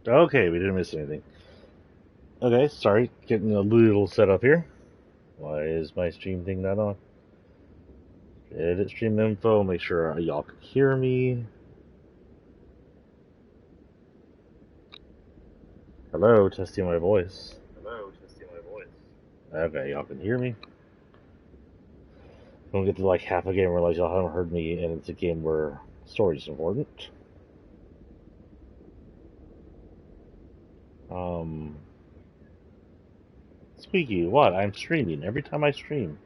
Okay, we didn't miss anything. Okay, sorry, getting a little set up here. Why is my stream thing not on? Edit stream info, make sure y'all can hear me. Hello, testing my voice. Hello, testing my voice. Okay, y'all can hear me. Don't get to like half a game and realize y'all haven't heard me, and it's a game where storage is important. Um, Squeaky, what? I'm streaming every time I stream.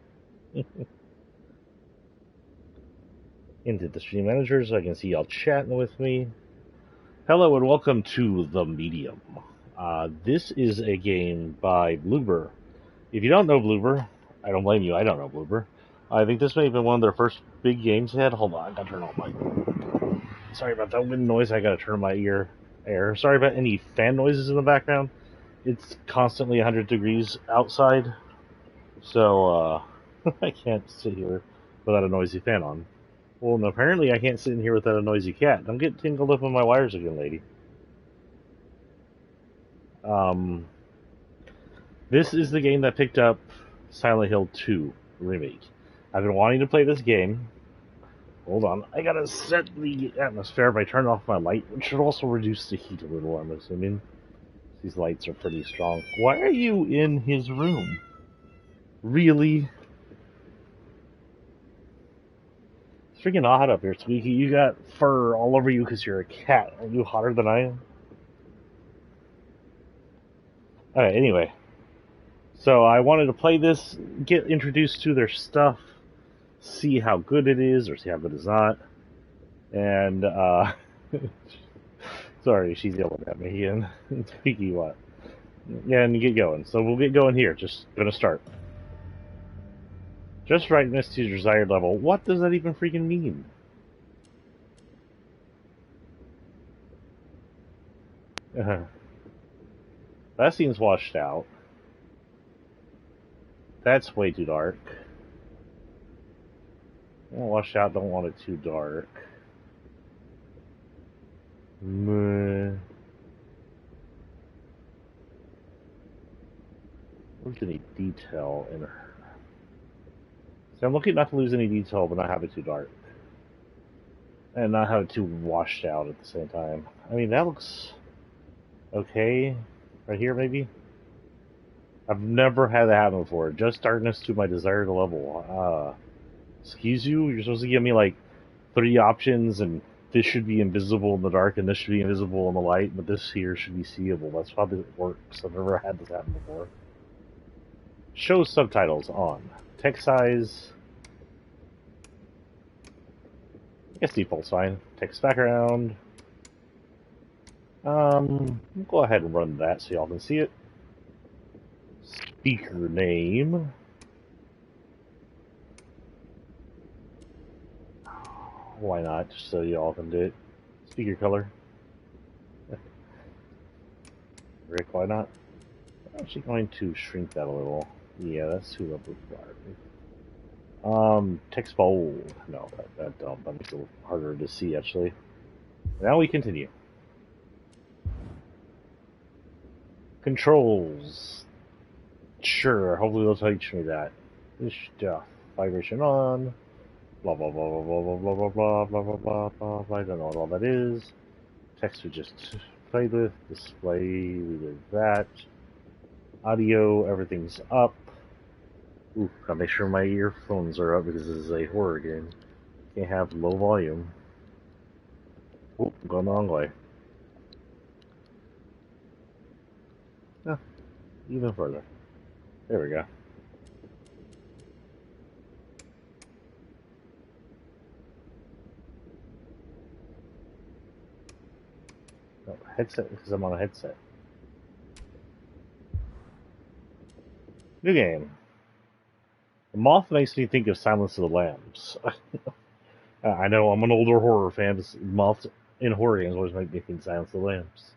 Into the stream manager so I can see y'all chatting with me. Hello and welcome to The Medium. This is a game by Bloober. If you don't know Bloober, I don't blame you. I don't know Bloober. I think this may have been one of their first big games they had. Hold on, I gotta turn on my. Sorry about that wind noise. I gotta turn my air. Sorry about any fan noises in the background. It's constantly 100 degrees outside, so I can't sit here without a noisy fan on. Well, and apparently I can't sit in here without a noisy cat. Don't get tangled up in my wires again, lady. Um, this is the game that picked up Silent Hill 2 Remake. I've been wanting to play this game. Hold on, I gotta set the atmosphere by turning off my light, which should also reduce the heat a little, I'm assuming. These lights are pretty strong. Why are you in his room? Really? It's freaking hot up here, Squeaky. You got fur all over you because you're a cat. Are you hotter than I am? Alright, anyway. So I wanted to play this, get introduced to their stuff, see how good it is or see how good it's not. And sorry, she's yelling at me and Squeaky what? Yeah, and get going. So we'll get going here. Just gonna start. Just rightness to your desired level. What does that even freaking mean? That seems washed out. That's way too dark. Washed out, don't want it too dark. Meh. Lose any detail in her. So I'm looking not to lose any detail, but not have it too dark. And not have it too washed out at the same time. I mean, that looks okay. Right here, maybe? I've never had that happen before. Just darkness to my desired level. Excuse you? You're supposed to give me like 3 options, and this should be invisible in the dark, and this should be invisible in the light, but this here should be seeable. That's how it works. I've never had this happen before. Show subtitles on. Text size. I guess default's fine. Text background. We'll go ahead and run that so y'all can see it. Speaker name. Why not? Just so y'all can do it. Speaker color. Rick, why not? I'm actually going to shrink that a little. Yeah, that's too required. Text bold. No, that makes it harder to see actually. Now we continue. Controls. Sure, hopefully they'll teach me that. This stuff. Vibration on. Blah blah blah blah blah blah blah blah blah blah blah blah blah. I don't know what all that is. Text we just played with. Display, we did that. Audio, everything's up. Ooh, gotta make sure my earphones are up because this is a horror game. Can't have low volume. Oop, going the wrong way. No, even further. There we go. No, headset because I'm on a headset. New game. The moth makes me think of Silence of the Lambs. I know I'm an older horror fan, but moths in horror games always make me think Silence of the Lambs.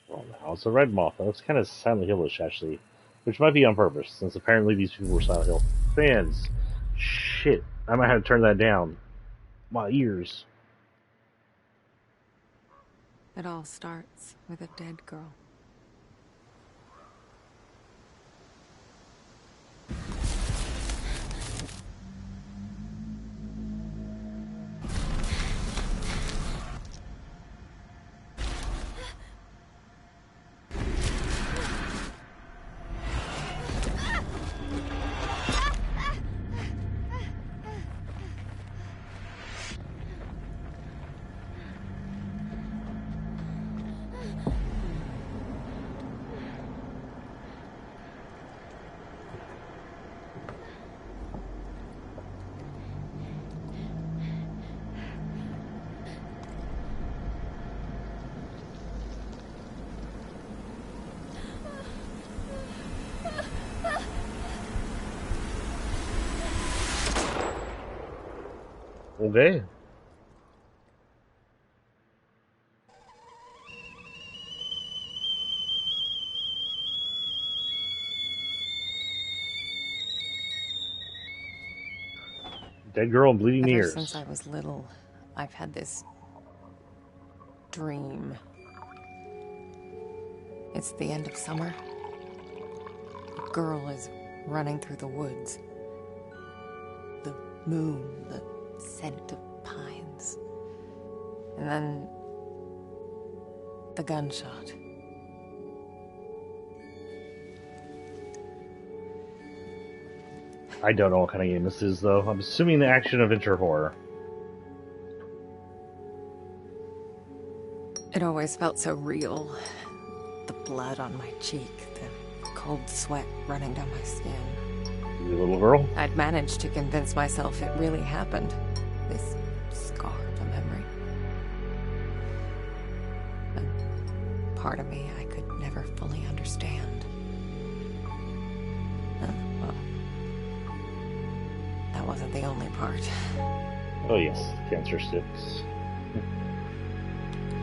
Well, now it's a red moth. That looks kind of Silent Hillish, actually. Which might be on purpose, since apparently these people were Silent Hill fans. Shit, I might have to turn that down. My ears. It all starts with a dead girl. Okay. Dead girl and bleeding Ever ears. since I was little, I've had this dream. It's the end of summer. A girl is running through the woods. The moon, the scent of pines. And then the gunshot. I don't know what kind of game this is, though. I'm assuming the action-adventure horror. It always felt so real. The blood on my cheek, the cold sweat running down my skin. You little girl? I'd managed to convince myself it really happened. This scar of a memory. And part of me I could never fully understand. Well, that wasn't the only part. Oh yes, cancer sticks.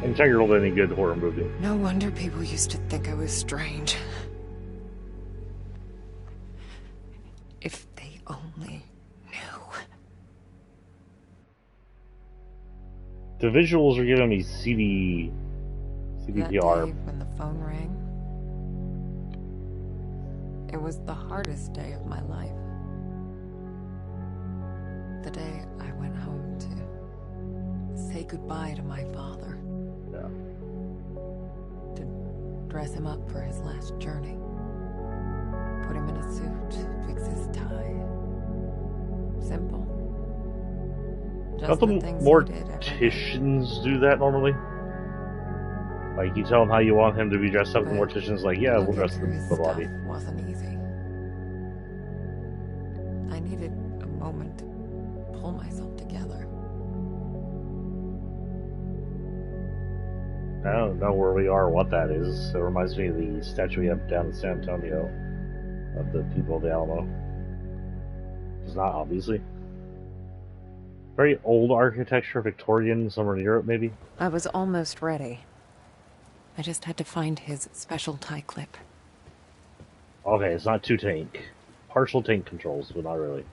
Integral to any good horror movie. No wonder people used to think I was strange. If they only knew. The visuals are giving me That day CDPR. when the phone rang, it was the hardest day of my life. The day I went home to say goodbye to my father. Yeah. To dress him up for his last journey. Put him in a suit, fix his tie. Simple. Just Don't the the things he did every day. morticians do that normally? Like, you tell him how you want him to be dressed up, and the But mortician's like, yeah, we'll looking dress through his the stuff body. wasn't easy. I needed a moment to pull myself together. I don't know where we are or what that is. It reminds me of the statue we have down in San Antonio of the people of the Alamo. It's not, obviously. Very old architecture, Victorian, somewhere in Europe, maybe? I was almost ready. I just had to find his special tie clip. Okay, it's not 2-tank. Partial tank controls, but not really.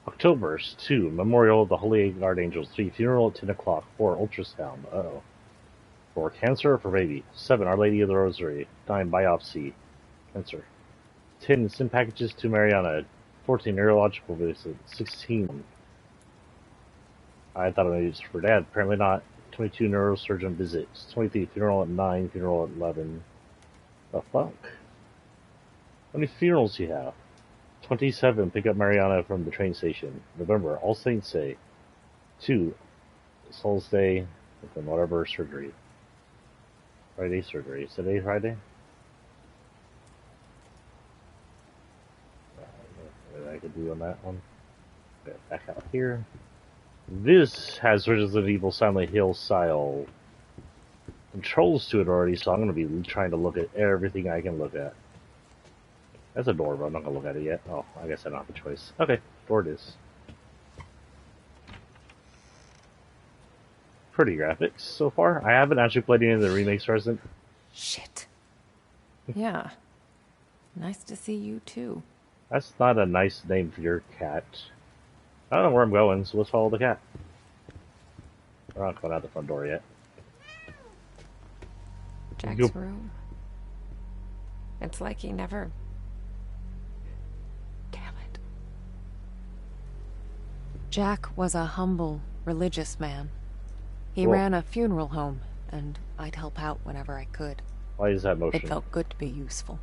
October's 2, Memorial of the Holy Archangels. 3, Funeral at 10 o'clock. 4, Ultrasound. Uh-oh. 4, Cancer for baby. 7, Our Lady of the Rosary. 9, Biopsy. Cancer. 10, Send packages to Mariana. 14, Neurological visit. 16, I thought it was for Dad. Apparently not. 22, Neurosurgeon visits. 23, Funeral at 9. Funeral at 11. The fuck? How many funerals do you have? 27, pick up Mariana from the train station. November, All Saints Day. 2, Souls Day, and then whatever surgery. Friday surgery. Is today Friday? I could do on that one. Get back out here. This has Resident Evil Silent Hill style controls to it already, so I'm going to be trying to look at everything I can look at. That's a door, but I'm not going to look at it yet. Oh, I guess I don't have a choice. Okay, door it is. pretty graphics so far. I haven't actually played any of the remakes Resident. Shit. Yeah. Nice to see you too. That's not a nice name for your cat. I don't know where I'm going, so let's follow the cat. We're not going out the front door yet. Jack's room. It's like he never... Damn it. Jack was a humble, religious man. He ran a funeral home, and I'd help out whenever I could. Why is that motion? It felt good to be useful.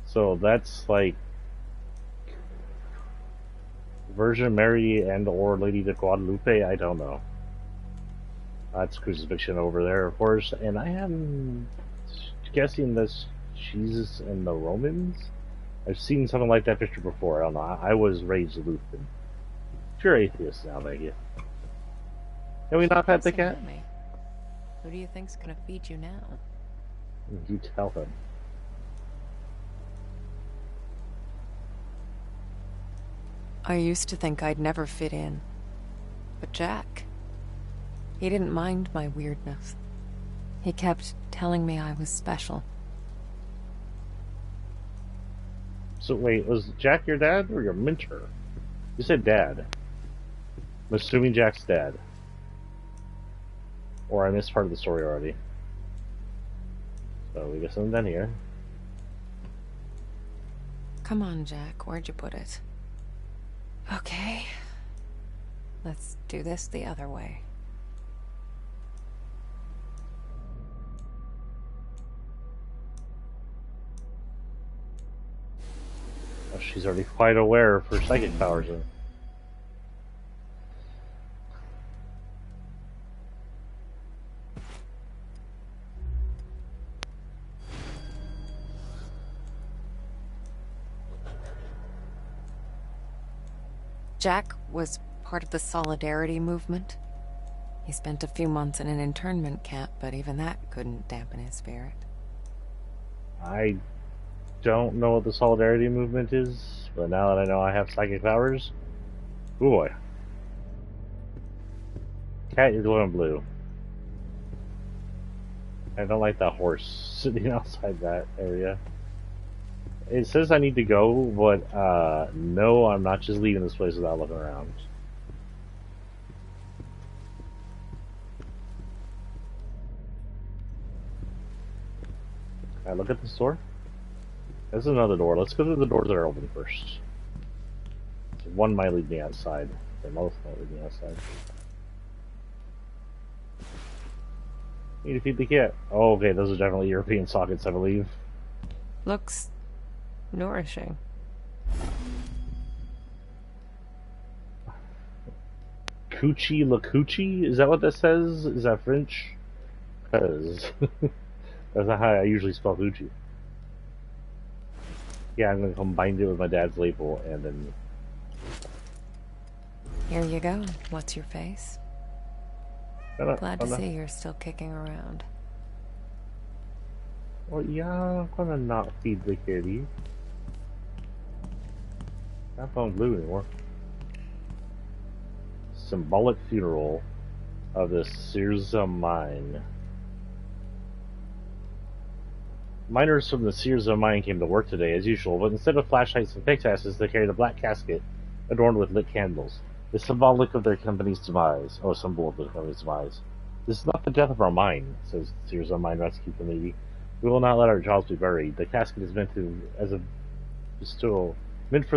So that's like Virgin Mary and or Lady de Guadalupe? I don't know. That's crucifixion over there, of course. And I am guessing that's Jesus and the Romans? I've seen something like that picture before. I don't know. I was raised Lutheran. Pure atheist now, thank you. Can we not pet the cat? Who do you think's gonna feed you now? You tell him. I used to think I'd never fit in. But Jack, he didn't mind my weirdness. He kept telling me I was special. So wait, was Jack your dad or your mentor? You said dad. I'm assuming Jack's dad. Or I missed part of the story already. So we got something done here. Come on, Jack. Where'd you put it? Okay. Let's do this the other way. Oh, she's already quite aware of her psychic powers. Jack was part of the Solidarity movement. He spent a few months in an internment camp, but even that couldn't dampen his spirit. I don't know what the Solidarity movement is, but now that I know I have psychic powers, oh boy. Cat, you're glowing blue. I don't like that horse sitting outside that area. It says I need to go, but no, I'm not just leaving this place without looking around. Can I look at this door? There's another door. Let's go through the doors that are open first. One might lead me outside. They both might lead me outside. Need to feed the cat. Oh, okay, those are definitely European sockets, I believe. Looks nourishing. Coochie la coochie? Is that what that says? Is that French? Because that's not how I usually spell coochie. Yeah, I'm gonna combine it with my dad's label and then... Here you go. What's your face? Glad to see you're still kicking around. Well, yeah, I'm gonna not feed the kitty. Not on blue anymore. Symbolic funeral of the Sirza mine. Miners from the Sirza mine came to work today as usual, but instead of flashlights and pickaxes, they carried a black casket adorned with lit candles. It's symbolic of their company's demise. Oh, symbol of the company's demise. This is not the death of our mine, says Sirza Mine Rescue Committee. We will not let our jobs be buried. The casket is meant for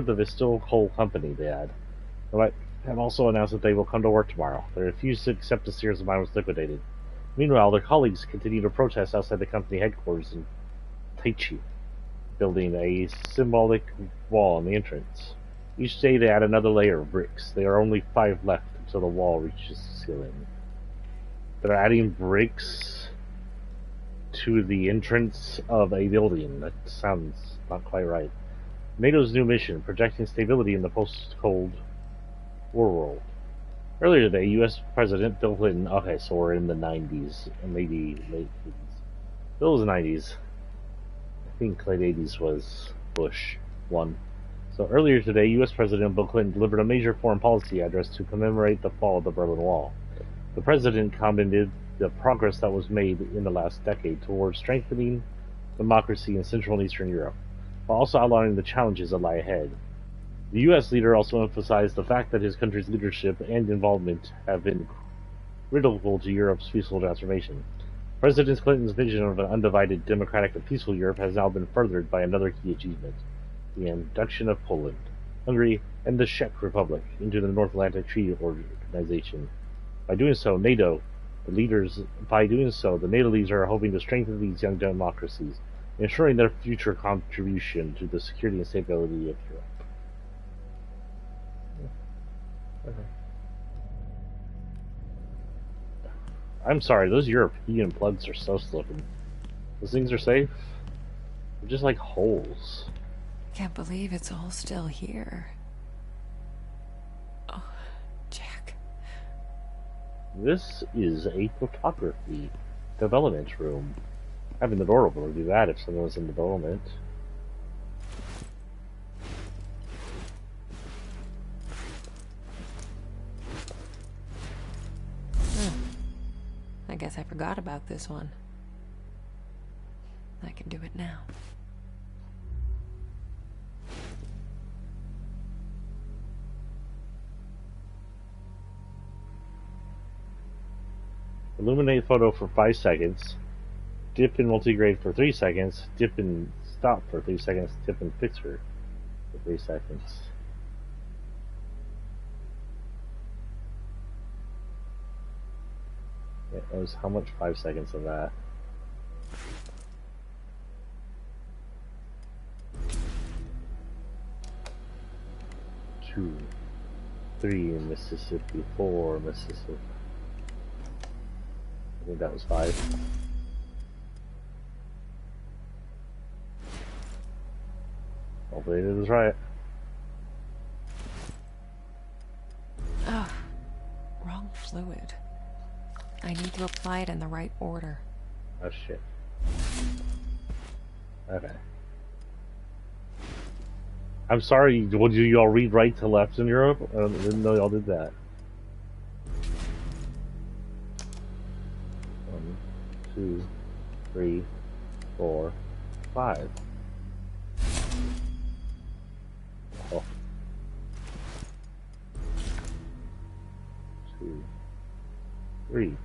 the Vistil Coal Company, they add. They have also announced that they will come to work tomorrow. They refuse to accept the Sirza mine was liquidated. Meanwhile, their colleagues continue to protest outside the company headquarters in Taichi, building a symbolic wall on the entrance. Each day they add another layer of bricks. There are only 5 left until the wall reaches the ceiling. They're adding bricks to the entrance of a building. That sounds not quite right. NATO's new mission, projecting stability in the post-Cold War world. Earlier today, U.S. President Bill Clinton... Okay, so we're in the 90s, maybe late 80s. Bill was the 90s. I think late 80s was Bush 1. So earlier today, U.S. President Bill Clinton delivered a major foreign policy address to commemorate the fall of the Berlin Wall. The president commended the progress that was made in the last decade towards strengthening democracy in Central and Eastern Europe, while also outlining the challenges that lie ahead. The U.S. leader also emphasized the fact that his country's leadership and involvement have been critical to Europe's peaceful transformation. President Clinton's vision of an undivided, democratic, and peaceful Europe has now been furthered by another key achievement: the induction of Poland, Hungary, and the Czech Republic into the North Atlantic Treaty Organization. By doing so, the NATO leaders are hoping to strengthen these young democracies, ensuring their future contribution to the security and stability of Europe. Okay. I'm sorry, those European plugs are so slipping. Those things are safe? They're just like holes. Can't believe it's all still here. Oh, Jack. This is a photography development room. Having the door open would do that if someone was in development. I guess I forgot about this one. I can do it now. Illuminate photo for 5 seconds. Dip in multigrade for 3 seconds. Dip in stop for 3 seconds. Dip in picture for 3 seconds. That was how much 5 seconds of that? Two, 3 in Mississippi, 4 Mississippi. I think that was 5. Hopefully it was right. Oh, wrong fluid. I need to apply it in the right order. Oh shit. Okay. I'm sorry, what, do you all read right to left in Europe? I didn't know y'all did that. 1, 2, 3, 4, 5. Oh. 2, 3.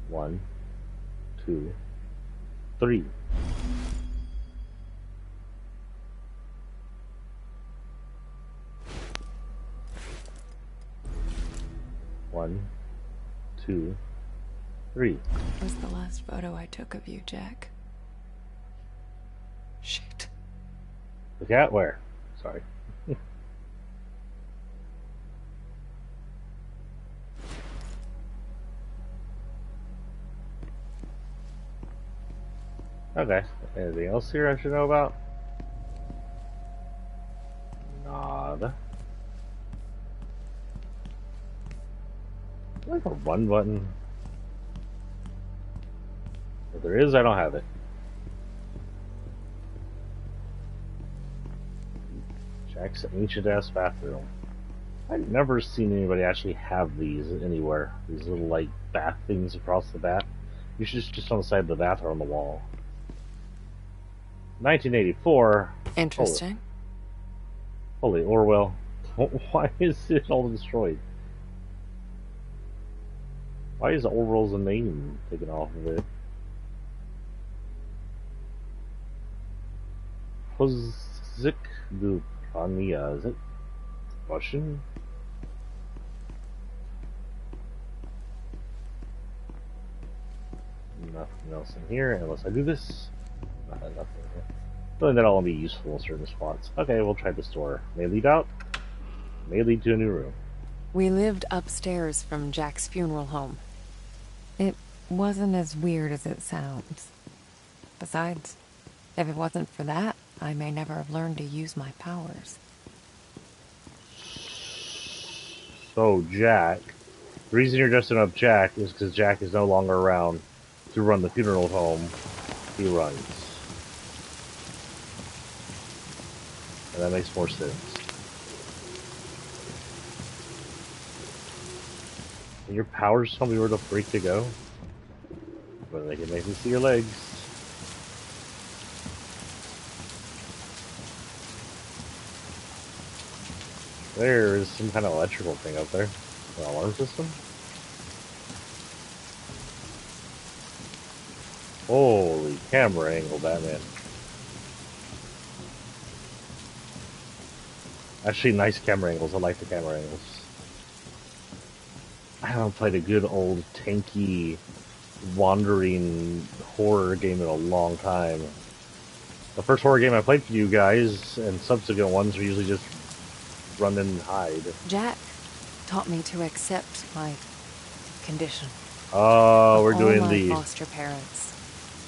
One, 2, 3. One, 2, 3. That was the last photo I took of you, Jack. Shit. The cat where? Sorry. Okay. Anything else here I should know about? Nada. Like a run button. If there is, I don't have it. Jack's ancient ass bathroom. I've never seen anybody actually have these anywhere. These little like bath things across the bath. Usually just on the side of the bath or on the wall. 1984. Interesting. Holy Orwell. Why is it all destroyed? Why is Orwell's name taken off of it? Hozik Duprania, is it Russian? Nothing else in here unless I do this. Nothing here. Feeling that will be useful in certain spots. Okay, we'll try this door. May lead out, may lead to a new room. We lived upstairs from Jack's funeral home. It wasn't as weird as it sounds. Besides, if it wasn't for that, I may never have learned to use my powers. So, Jack. The reason you're dressing up Jack is because Jack is no longer around. to run the funeral home, he runs. And that makes more sense. And your powers tell me where the freak to go? But they can make me see your legs. There is some kind of electrical thing up there. An alarm system? Holy camera angle, Batman. Actually, nice camera angles. I like the camera angles. I haven't played a good old tanky wandering horror game in a long time. The first horror game I played for you guys and subsequent ones were usually just run and hide. Jack taught me to accept my condition. Oh, we're Of doing all my the... foster parents,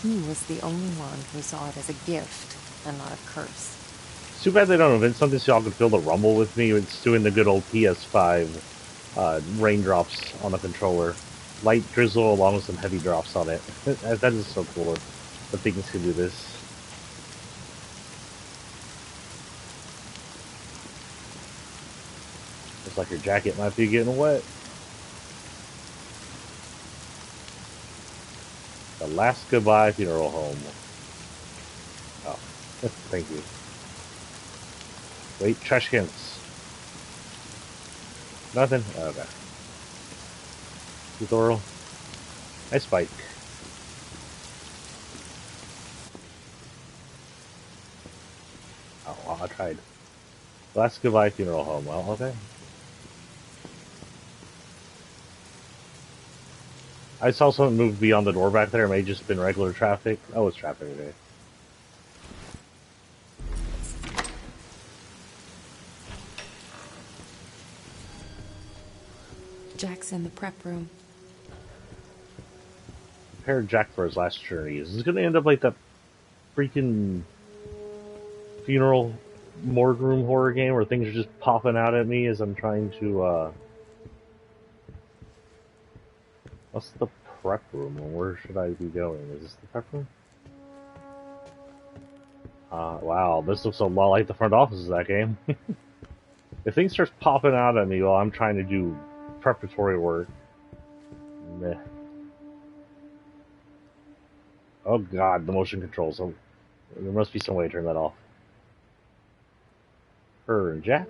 he was the only one who saw it as a gift and not a curse. It's too bad they don't invent something so y'all can feel the rumble with me. It's doing the good old PS5 raindrops on the controller. Light drizzle along with some heavy drops on it. That is so cool that things can do this. Looks like your jacket might be getting wet. The last goodbye funeral home. Oh, thank you. Wait, trash cans. Nothing? Okay. Tutorial. Nice bike. Oh, well, I tried. Last goodbye funeral home. Well, okay. I saw something move beyond the door back there. It may have just been regular traffic. Oh, it's traffic today. Jack's in the prep room. Prepare Jack for his last journey. Is this going to end up like that freaking funeral morgue room horror game where things are just popping out at me as I'm trying to, What's the prep room? Where should I be going? Is this the prep room? Wow, this looks a lot like the front office of that game. If things start popping out at me while I'm trying to do preparatory work, meh. Oh god, the motion controls. Oh, there must be some way to turn that off. Her and Jack.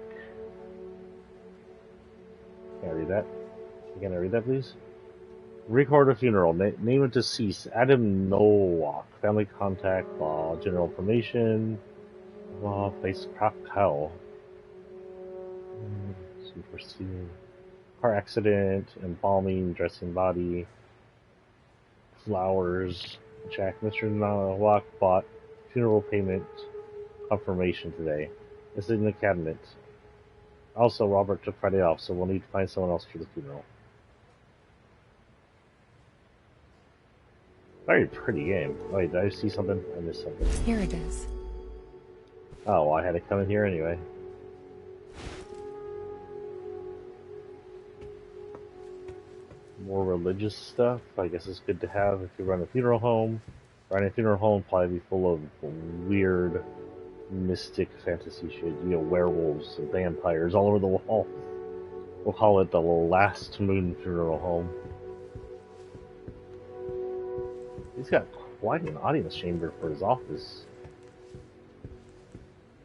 Can I read that? Can I read that, please? Record a funeral. Name of deceased. Adam Nowak. Family contact. Law. General information. Law. Face crack hell. Superseding. Car accident. Embalming. Dressing body. Flowers. Jack. Mr. Nowak bought funeral payment confirmation today. It's in the cabinet. Also, Robert took Friday off, so we'll need to find someone else for the funeral. Very pretty game. Wait, did I see something? I missed something. Here it is. Oh, well, I had to come in here anyway. More religious stuff. I guess it's good to have if you run a funeral home. Running a funeral home probably be full of weird, mystic fantasy shit. You know, werewolves and vampires all over the wall. We'll call it the Last Moon Funeral Home. He's got quite an audience chamber for his office.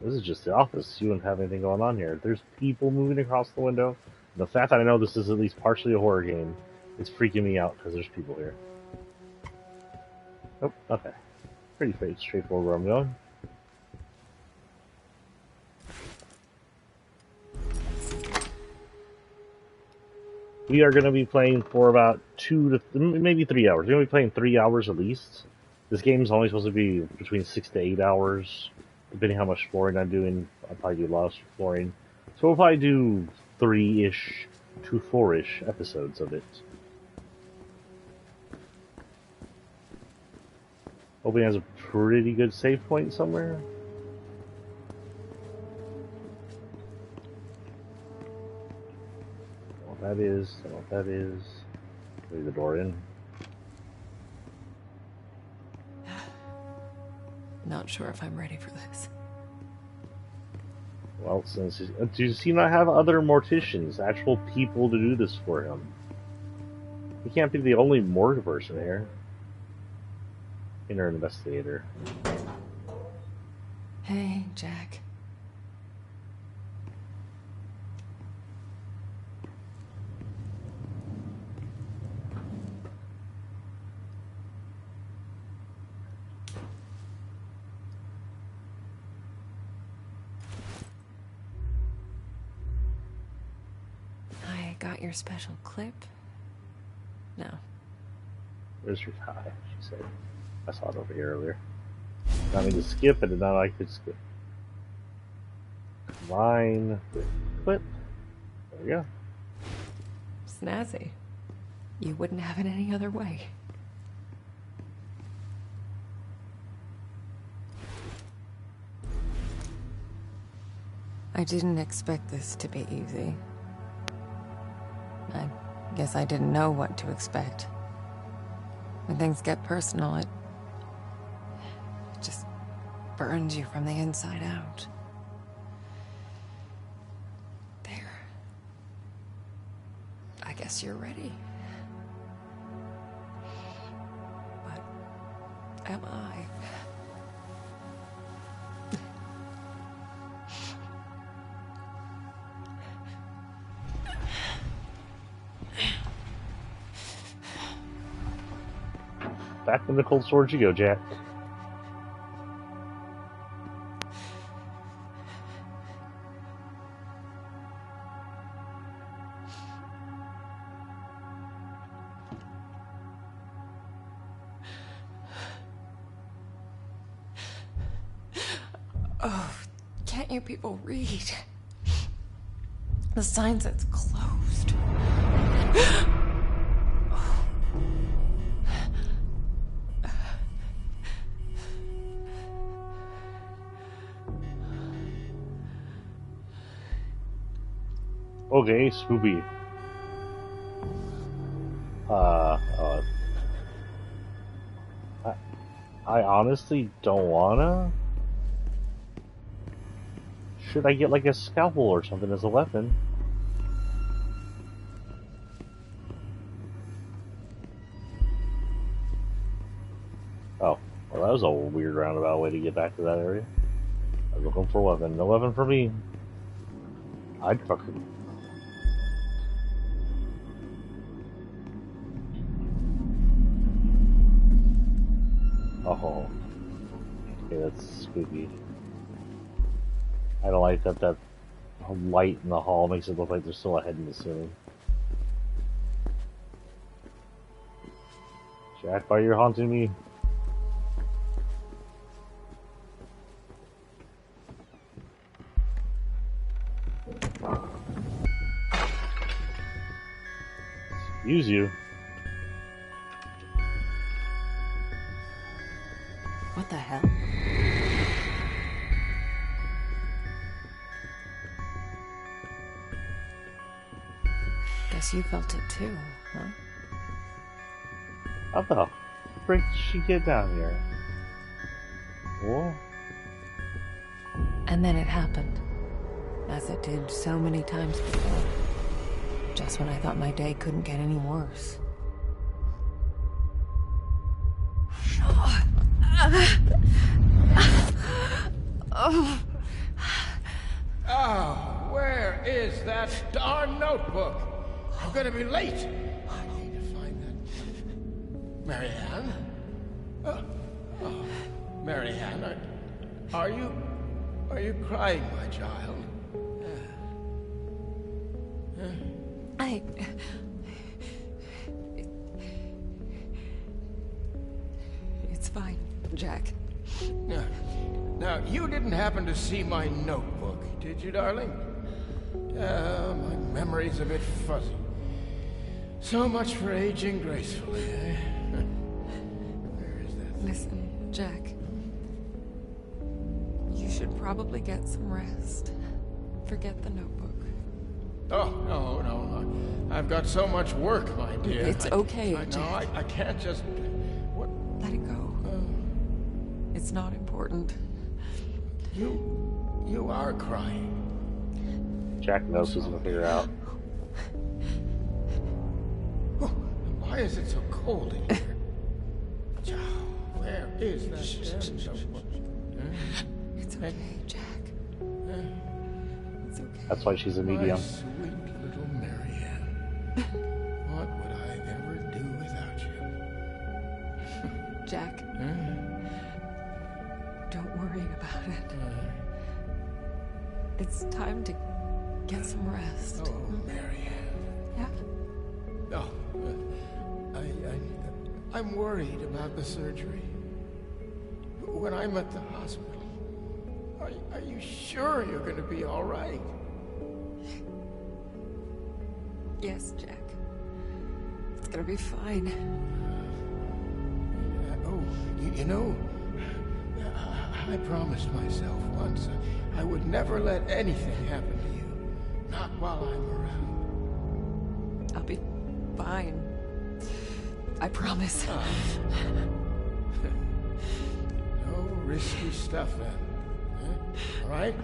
This is just the office. You wouldn't have anything going on here. There's people moving across the window. The fact that I know this is at least partially a horror game is freaking me out because there's people here. Oh, okay. Pretty straightforward where I'm going. We are going to be playing for about 2 to maybe 3 hours. We're going to be playing 3 hours at least. This game is only supposed to be between 6 to 8 hours, depending how much exploring I'm doing. I'll probably do a lot of exploring. So we'll probably do 3-ish to 4-ish episodes of it. Hoping it has a pretty good save point somewhere. That is, I don't know what that is. Leave the door in. not sure if I'm ready for this. Well, since does he not have other morticians, actual people to do this for him? He can't be the only morgue person here. Inner investigator. Hey, Jack. I got your special clip? No. Where's your tie? She said. I saw it over here earlier. Not me to skip, I did not like to skip. Combine with clip. There we go. Snazzy. You wouldn't have it any other way. I didn't expect this to be easy. I guess I didn't know what to expect. When things get personal, it just burns you from the inside out. There. I guess you're ready. But am I? Back in the cold storage you go, Jack. Oh, can't you people read? The sign says closed. Okay, Spoopy. I honestly don't wanna. Should I get like a scalpel or something as a weapon? Oh, well, that was a weird roundabout way to get back to that area. I was looking for a weapon. No weapon for me. I'd fucking. Oh. Okay, that's spooky. I don't like that light in the hall makes it look like there's still a head in the ceiling. Jack, why you're haunting me? Excuse you. What the hell? Guess you felt it too, huh? How the frick did she get down here? Whoa. And then it happened. As it did so many times before. Just when I thought my day couldn't get any worse. Oh, where is that darn notebook? I'm gonna be late. I need to find that. Marianne? Oh, Marianne, are you crying, my child? It's fine, Jack. Now, you didn't happen to see my notebook, did you, darling? My memory's a bit fuzzy. So much for aging gracefully, eh? Where is that thing? Listen, Jack. You should probably get some rest. Forget the notebook. Oh, no. I've got so much work, my dear. It's okay, Jack. No, I can't just... What? Let it go. It's not important. You are crying. Jack knows he's gonna figure out. Oh, why is it so cold in here? Where is that damn notebook? It's okay, Jack. It's okay. That's why she's a medium. My sweet little Marianne. What would I ever do without you? Jack, don't worry about it. It's time to get some rest. Oh, Marianne. Yeah? Oh, I'm worried about the surgery. When I'm at the hospital, are you sure you're going to be all right? Yes, Jack. It's gonna be fine. You know, I promised myself once I would never let anything happen to you. Not while I'm around. I'll be fine. I promise. No risky stuff then. Huh? All right?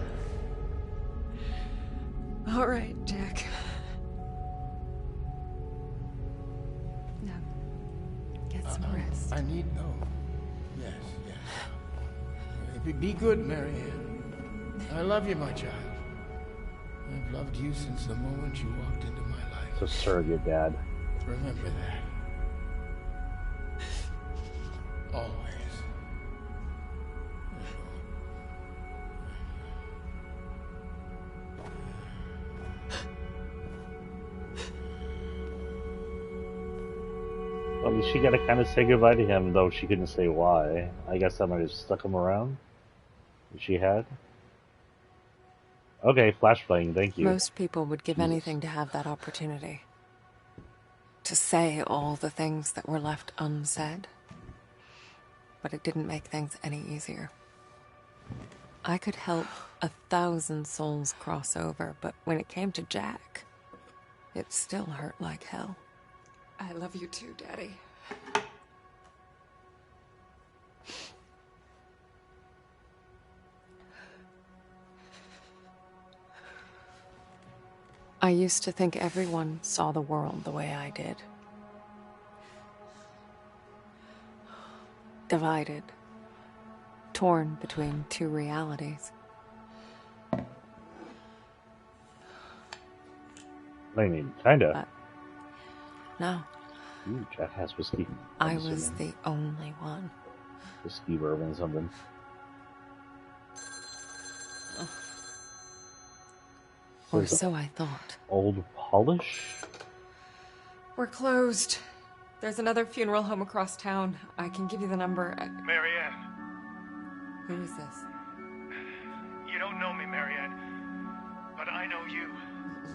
All right, Jack. Now, get some rest. I need... Oh, yes. Be good, Marianne. I love you, my child. I've loved you since the moment you walked into my life. It's a surrogate dad. Remember that. Always. Well, she got to kind of say goodbye to him, though she couldn't say why. I guess that might have stuck him around. She had. Okay, flash playing, thank you. Most people would give anything to have that opportunity. To say all the things that were left unsaid. But it didn't make things any easier. I could help 1,000 souls cross over, but when it came to Jack, it still hurt like hell. I love you too, Daddy. I used to think everyone saw the world the way I did. Divided. Torn between two realities. I mean, kinda. But no, Ooh, Jack has whiskey. I was the only one. Whiskey, bourbon, something. Or so I thought. Old polish? We're closed. There's another funeral home across town. I can give you the number. Marianne. Who is this? You don't know me, Marianne. But I know you.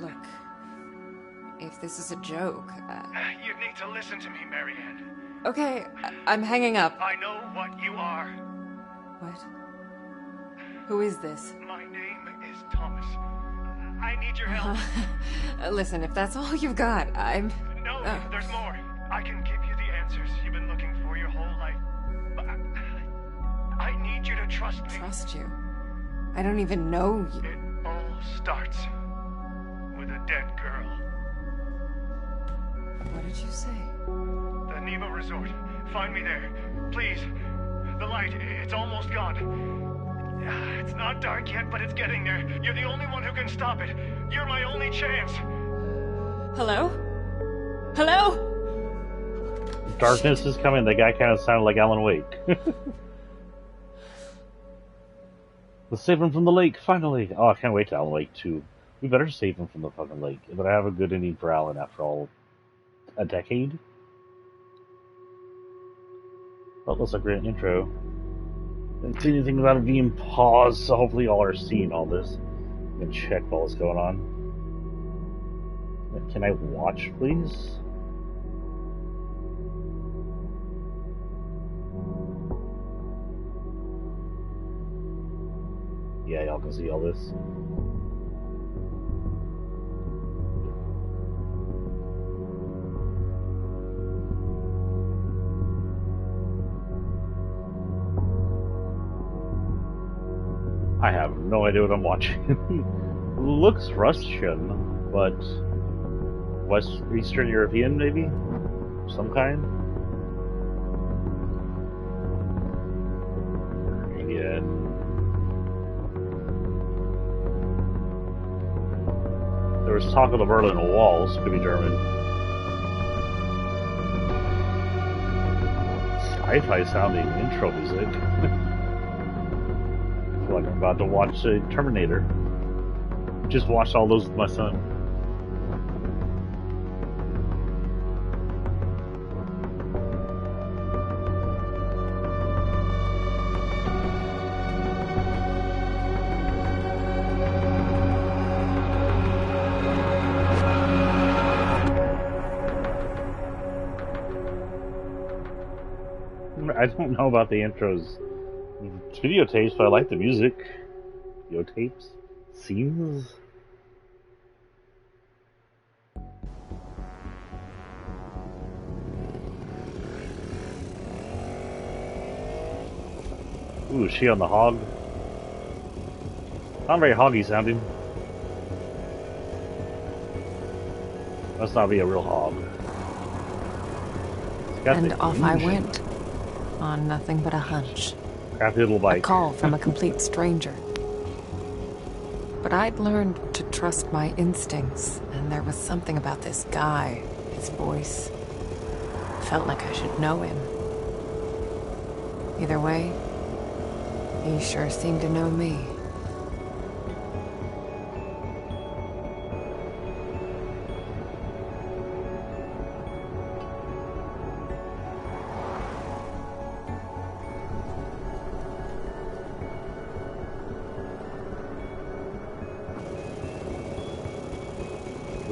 Look, if this is a joke... You need to listen to me, Marianne. Okay, I'm hanging up. I know what you are. What? Who is this? My name is Thomas. I need your help. Listen, if that's all you've got, I'm... No, there's more. I can give you the answers you've been looking for your whole life. But I need you to trust me. Trust you? I don't even know you. It all starts with a dead girl. What did you say? The Neva Resort. Find me there. Please. The light, it's almost gone. It's not dark yet, but it's getting there. You're the only one who can stop it. You're my only chance. Hello? Hello? Darkness is coming. The guy kind of sounded like Alan Wake. Let's save him from the lake, finally. Oh, I can't wait to Alan Wake 2. We better save him from the fucking lake. But I have a good ending for Alan after all. A decade? Well, that's a great intro. Didn't see anything about it being paused, so hopefully y'all are seeing all this. I'm gonna check while it's going on. Can I watch, please? Yeah, y'all can see all this. I have no idea what I'm watching. Looks Russian, but West Eastern European, maybe? Some kind? Yeah. There was talk of the Berlin Wall, so it could be German. Sci-fi sounding intro music. I feel like I'm about to watch Terminator. Just watched all those with my son. I don't know about the intros. It's videotapes, but I like the music. Videotapes? Scenes? Ooh, is she on the hog? Not very hoggy sounding. Must not be a real hog. And off I went. On nothing but a hunch. Crafty little bike. A call from a complete stranger. But I'd learned to trust my instincts, and there was something about this guy, his voice. Felt like I should know him. Either way, he sure seemed to know me.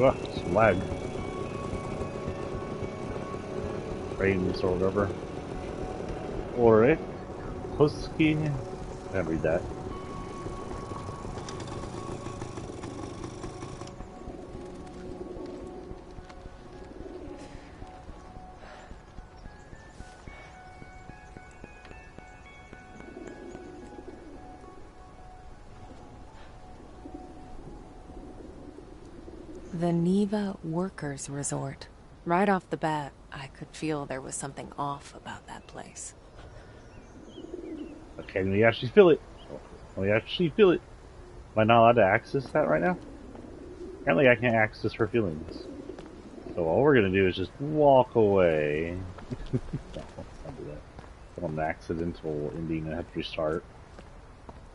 Ugh, some lag. Frames or whatever. Ulrich Husky. Can't read that. The Neva Workers Resort. Right off the bat, I could feel there was something off about that place. Okay, let me actually feel it. Let me actually feel it. Am I not allowed to access that right now? Apparently I can't access her feelings. So all we're gonna do is just walk away. No, let's not do that. I want an accidental ending and I have to restart.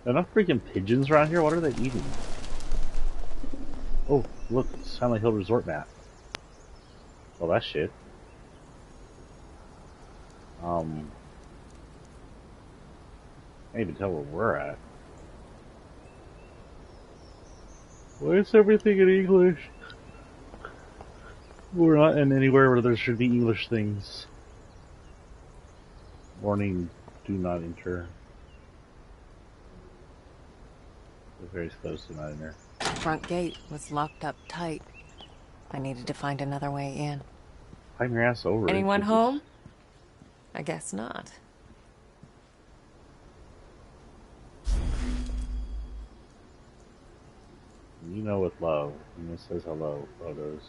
Enough freaking pigeons around here? What are they eating? Oh, look, Silent Hill Resort map. Well, that's shit. I can't even tell where we're at. Why is everything in English? We're not in anywhere where there should be English things. Warning, do not enter. We're very supposed to not enter. The front gate was locked up tight. I needed to find another way in. Climb your ass over. Anyone home? I guess not. You know with love. And it says hello, photos.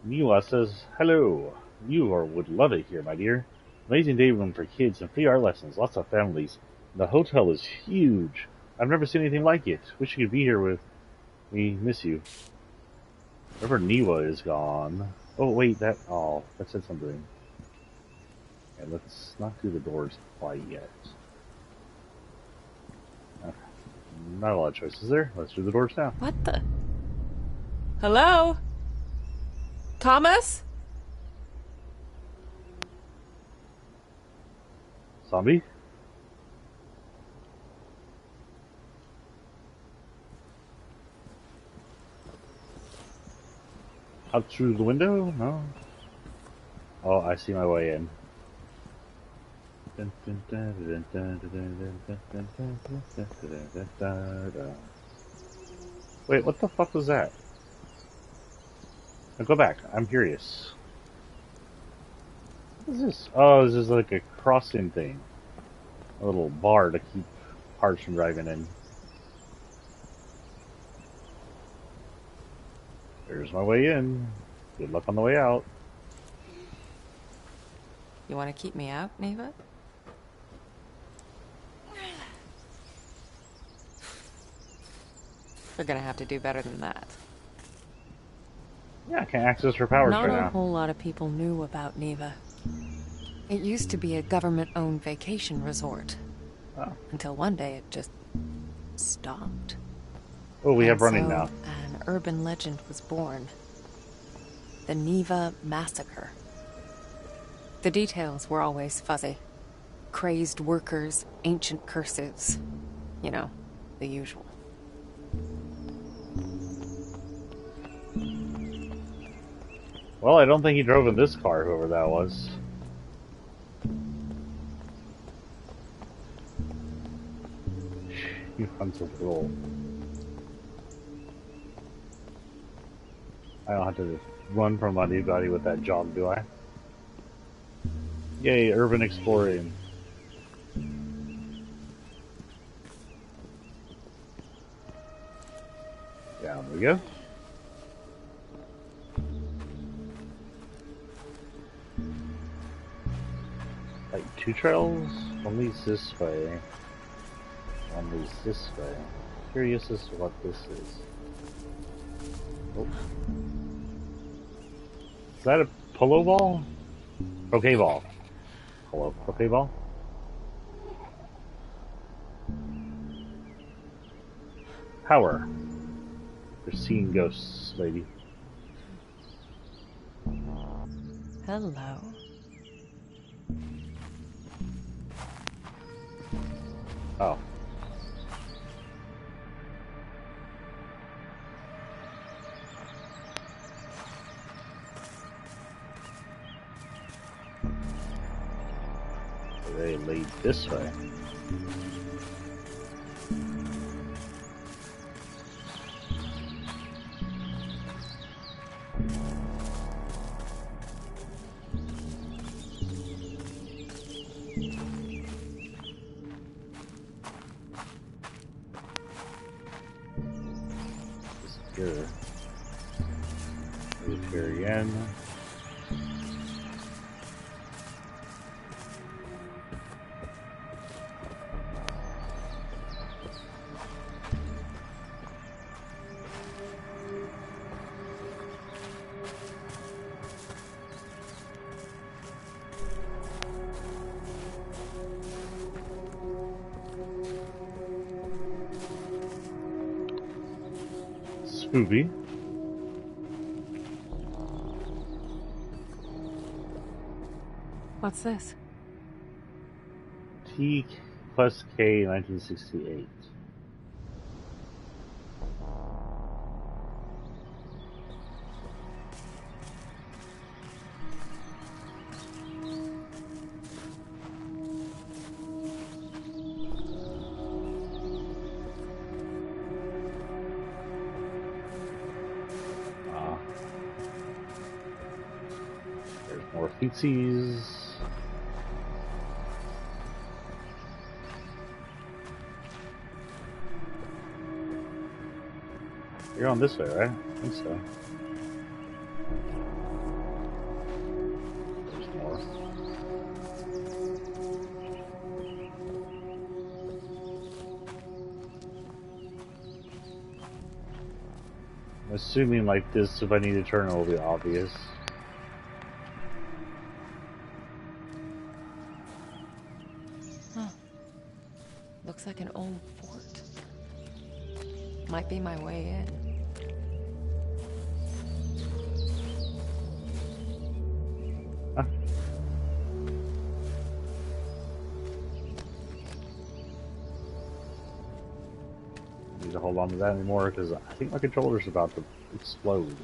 Mila says, hello. You would love it here, my dear. Amazing day room for kids and free art lessons. Lots of families. The hotel is huge. I've never seen anything like it. Wish you could be here with me. Miss you. Wherever Niwa is gone. Oh, wait, that said something. Okay, let's not do the doors quite yet. Not a lot of choices there. Let's do the doors now. What the? Hello? Thomas? Zombie? Out through the window? No. Oh, I see my way in. Wait, what the fuck was that? Now go back. I'm curious. What is this? Oh, this is like a crossing thing. A little bar to keep cars from driving in. There's my way in. Good luck on the way out. You want to keep me out, Neva? We're gonna have to do better than that. Yeah, I can't access her powers Not right a now. whole lot of people knew about Neva. It used to be a government-owned vacation resort. Oh, Until one day it just stopped. oh we have And running so now. an urban legend was born. The Neva Massacre. The details were always fuzzy. Crazed workers, ancient curses. You know, the usual. Well, I don't think he drove in this car, whoever that was. He runs a little. I don't have to run from anybody with that jog, do I? Yay, urban exploring. Down we go. Like 2 trails? One leads this way. One leads this way. Curious as to what this is. Oh. Is that a polo ball? Croquet ball. Hello, croquet ball? Power. You're seeing ghosts, lady. Hello. Oh. They lead this way. Here. Move here again. Spoopy. What's this? T plus K 1968. There's more feetsies. You're on this way, right? I think so. There's more. I'm assuming like this, if I need to turn, it will be obvious. Huh. Looks like an old fort. Might be my way in. Huh? Need to hold on to that anymore because I think my controller's about to explode.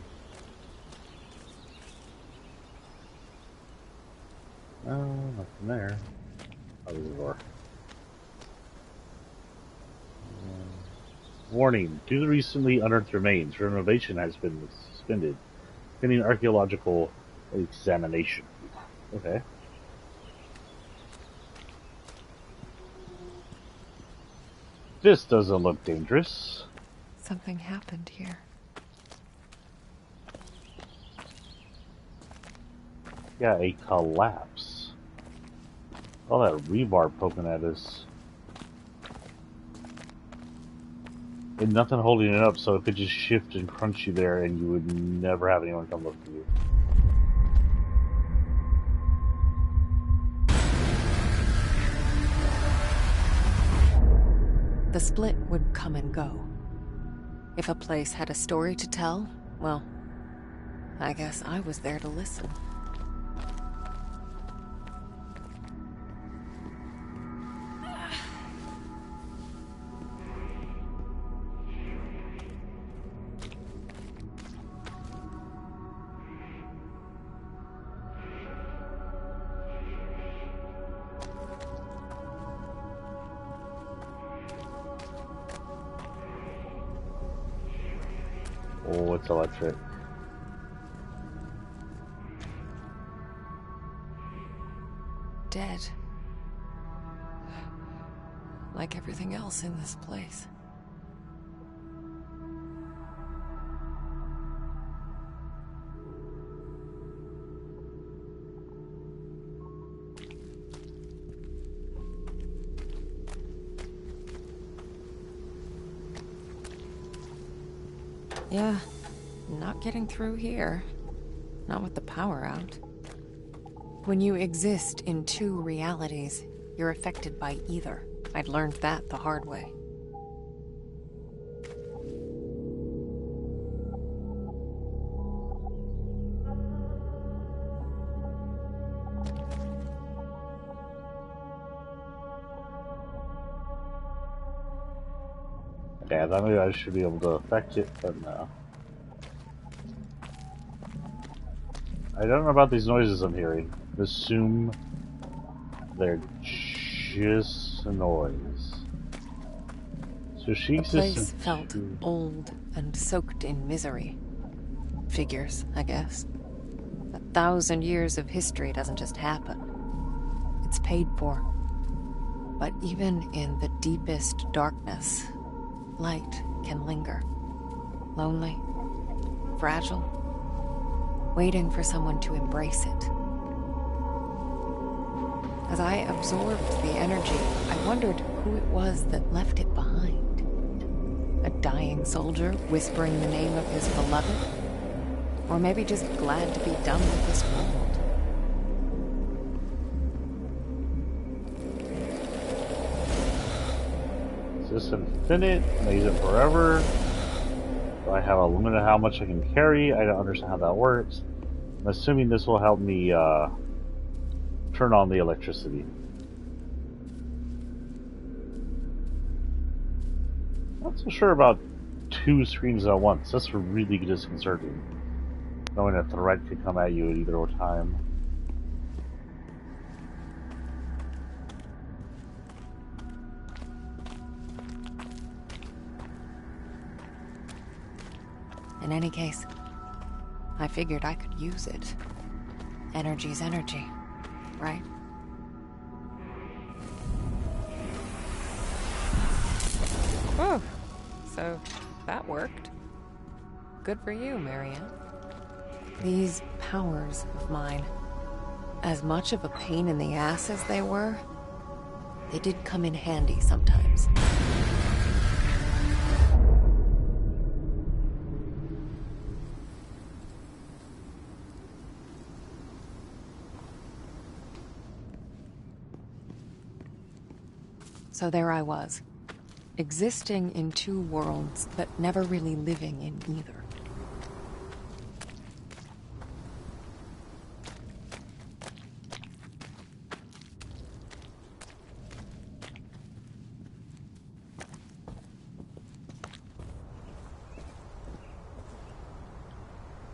No, nothing there. Oh, there's a door. Warning, due to recently unearthed remains, renovation has been suspended, pending archaeological examination. Okay. This doesn't look dangerous. Something happened here. Yeah, a collapse. All that rebar poking at us. And nothing holding it up, so it could just shift and crunch you there, and you would never have anyone come look for you. The split would come and go. If a place had a story to tell, well, I guess I was there to listen. Oh, it's electric. Dead. Like everything else in this place. Yeah, not getting through here. Not with the power out. When you exist in two realities, you're affected by either. I'd learned that the hard way. Yeah, that maybe I should be able to affect it, but no. I don't know about these noises I'm hearing. Assume they're just a noise. So she The place exists. felt old and soaked in misery. Figures, I guess. 1,000 years of history doesn't just happen. It's paid for. But even in the deepest darkness, light can linger. Lonely, fragile, waiting for someone to embrace it. As I absorbed the energy, I wondered who it was that left it behind. A dying soldier whispering the name of his beloved? Or maybe just glad to be done with this world. Is this infinite? Can I use it forever? Do I have a limit of how much I can carry? I don't understand how that works. I'm assuming this will help me turn on the electricity. Not so sure about two screens at once. That's really disconcerting. Knowing a threat could come at you at either time. In any case, I figured I could use it. Energy's energy, right? Oh, so that worked. Good for you, Marianne. These powers of mine, as much of a pain in the ass as they were, they did come in handy sometimes. So there I was, existing in two worlds, but never really living in either.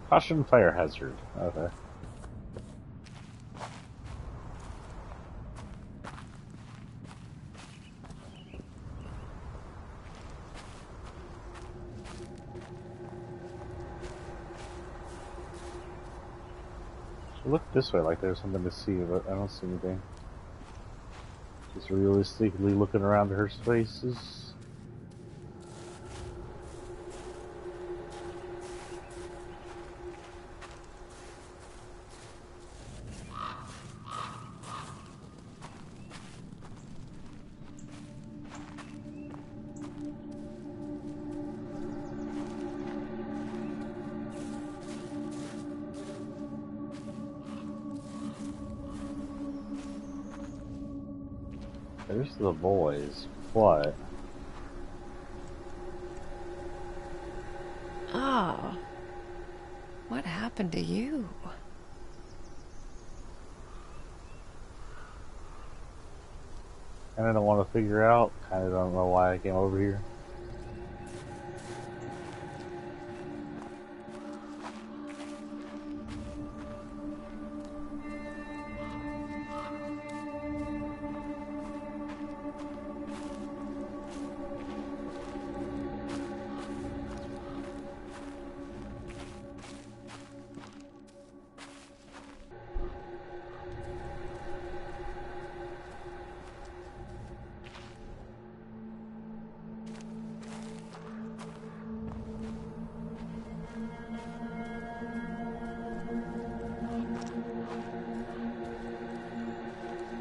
Caution fire hazard. Okay. Look this way like there's something to see, but I don't see anything. Just realistically looking around her spaces. There's the boys. What? Oh. What happened to you? Kinda don't want to figure out. Kinda don't know why I came over here.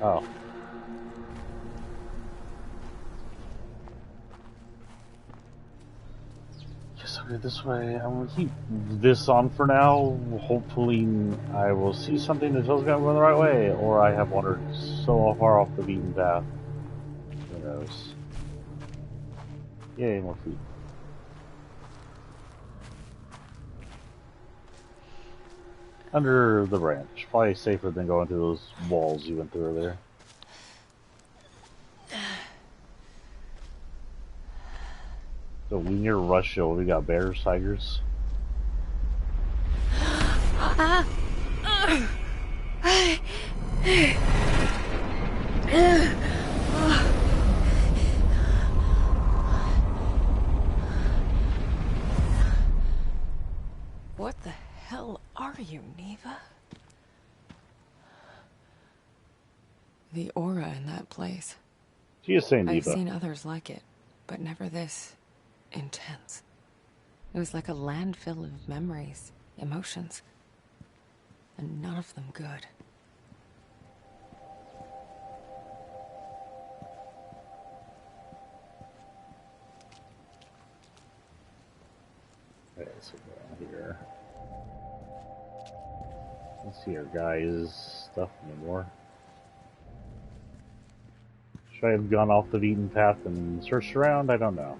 Oh. Guess I'll go this way. I'm gonna keep this on for now. Hopefully I will see something that tells me I'm going the right way, or I have wandered so far off the beaten path. Who knows? Yay, more food. Under the branch. Probably safer than going through those walls you went through earlier. So we near Russia, we got bears, tigers. What the hell are you, Neva? The aura in that place. She is saying I've Neva. seen others like it, but never this intense. It was like a landfill of memories, emotions, and none of them good. Okay, so go down here. Let's see our guys' stuff anymore. Should I have gone off the beaten path and searched around? I don't know.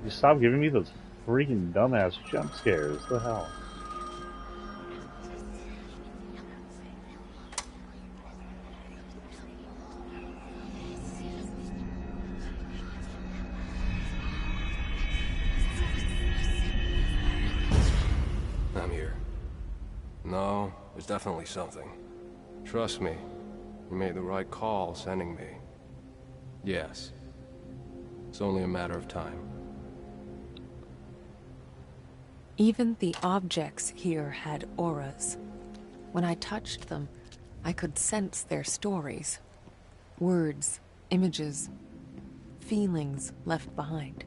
You stop giving me those freaking dumbass jump scares. What the hell? I'm here. No, there's definitely something. Trust me, you made the right call sending me. Yes. It's only a matter of time. Even the objects here had auras. When I touched them, I could sense their stories. Words, images, feelings left behind.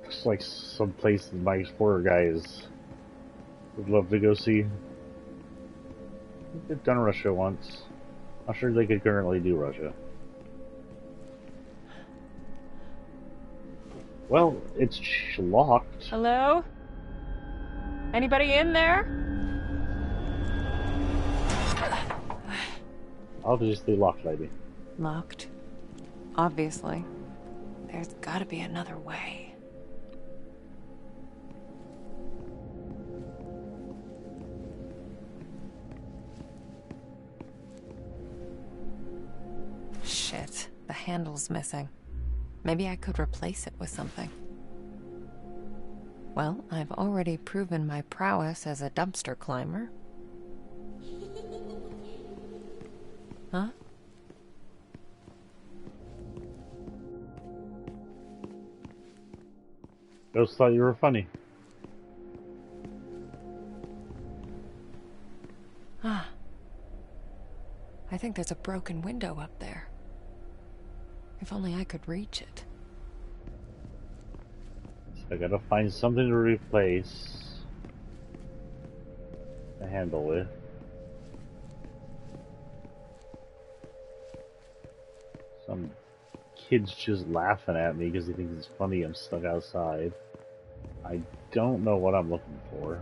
Looks like some place that my explorer guys would love to go see. They've done Russia once. I'm sure they could currently do Russia. Well, it's locked. Hello? Anybody in there? Obviously locked, maybe. Locked. Obviously. There's gotta be another way. Shit, the handle's missing. Maybe I could replace it with something. Well, I've already proven my prowess as a dumpster climber. Huh? Ghost thought you were funny. Ah. I think there's a broken window up there. If only I could reach it. So I gotta find something to replace the handle with. Some kid's just laughing at me because he thinks it's funny I'm stuck outside. I don't know what I'm looking for.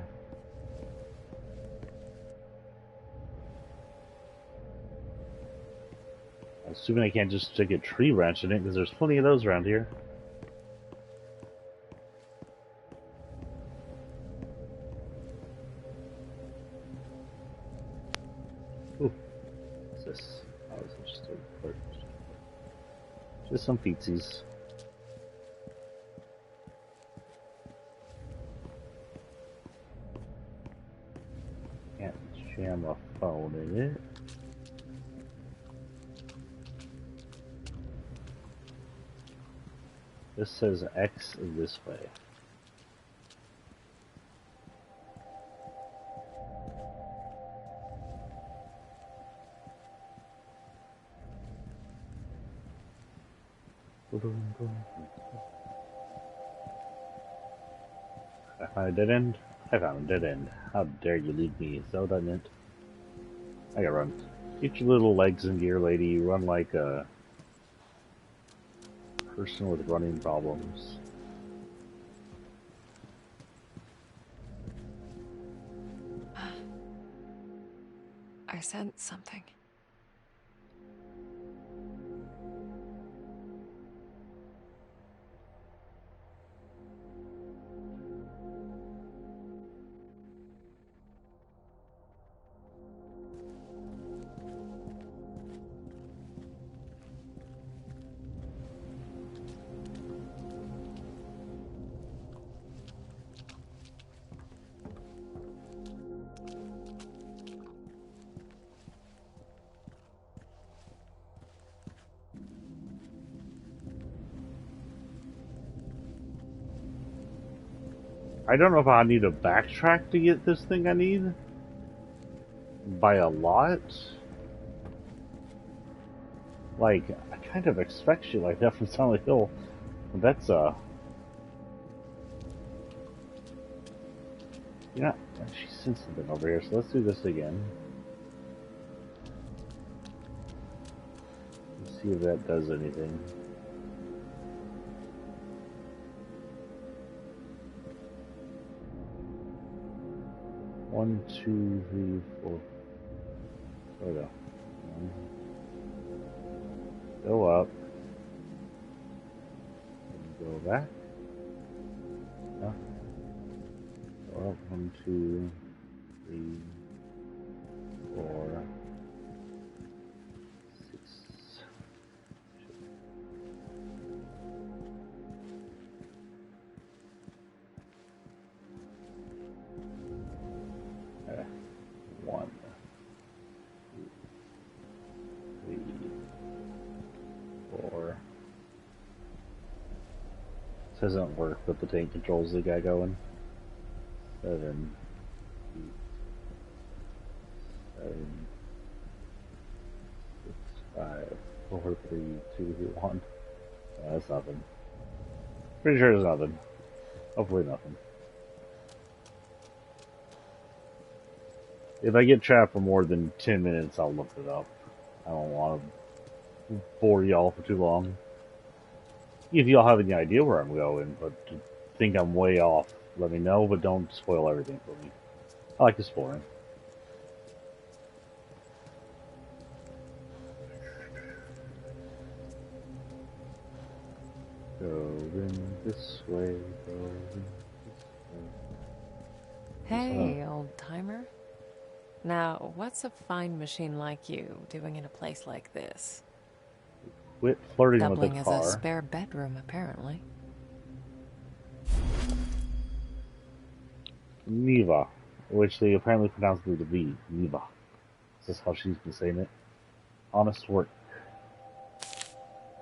I'm assuming I can't just stick a tree wrench in it because there's plenty of those around here. Ooh, what's this? I was interested. Just some feetsies. Can't jam a phone in it. This says X this way. I found a dead end? I found a dead end. How dare you leave me so doesn't. I gotta run. Get your little legs in gear, lady. Run like a person with running problems. I sense something. I don't know if I need to backtrack to get this thing I need. By a lot. Like, I kind of expect shit like that from Silent Hill. But that's, yeah, she sent something over here, so let's do this again. Let's see if that does anything. One, two, three, four. There we go. Go up. And go back. No. Go up. 1, 2, 3, 4, 6. Okay. 1, 2, 3, 4. This doesn't work, but the tank controls the guy going. 7, 8, 7, 6, 5, 4, 3, 2, 1. That's nothing. Pretty sure it's nothing. Hopefully nothing. If I get trapped for more than 10 minutes, I'll look it up. I don't want to bore y'all for too long. If y'all have any idea where I'm going, but to think I'm way off, let me know, but don't spoil everything for me. I like exploring. Going this way, going this way. Hey, old timer. Now, what's a fine machine like you doing in a place like this? Quit flirting Doubling with the as car. a spare bedroom, apparently. Neva, which they apparently pronounce with a V. Neva. This is how she's been saying it. Honest work.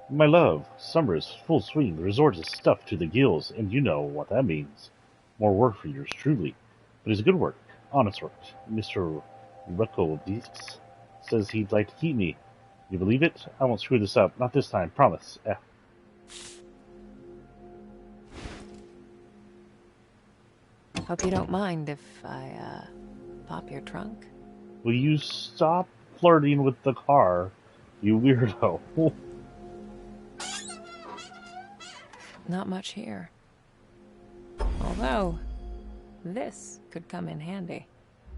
My love, summer is full swing. The resort is stuffed to the gills, and you know what that means. More work for yours truly. But it's good work. Honest work. Mr. Ruckovics says he'd like to keep me. You believe it? I won't screw this up. Not this time. Promise. Hope you don't mind if I, pop your trunk? Will you stop flirting with the car, you weirdo? not much here. Although, this could come in handy.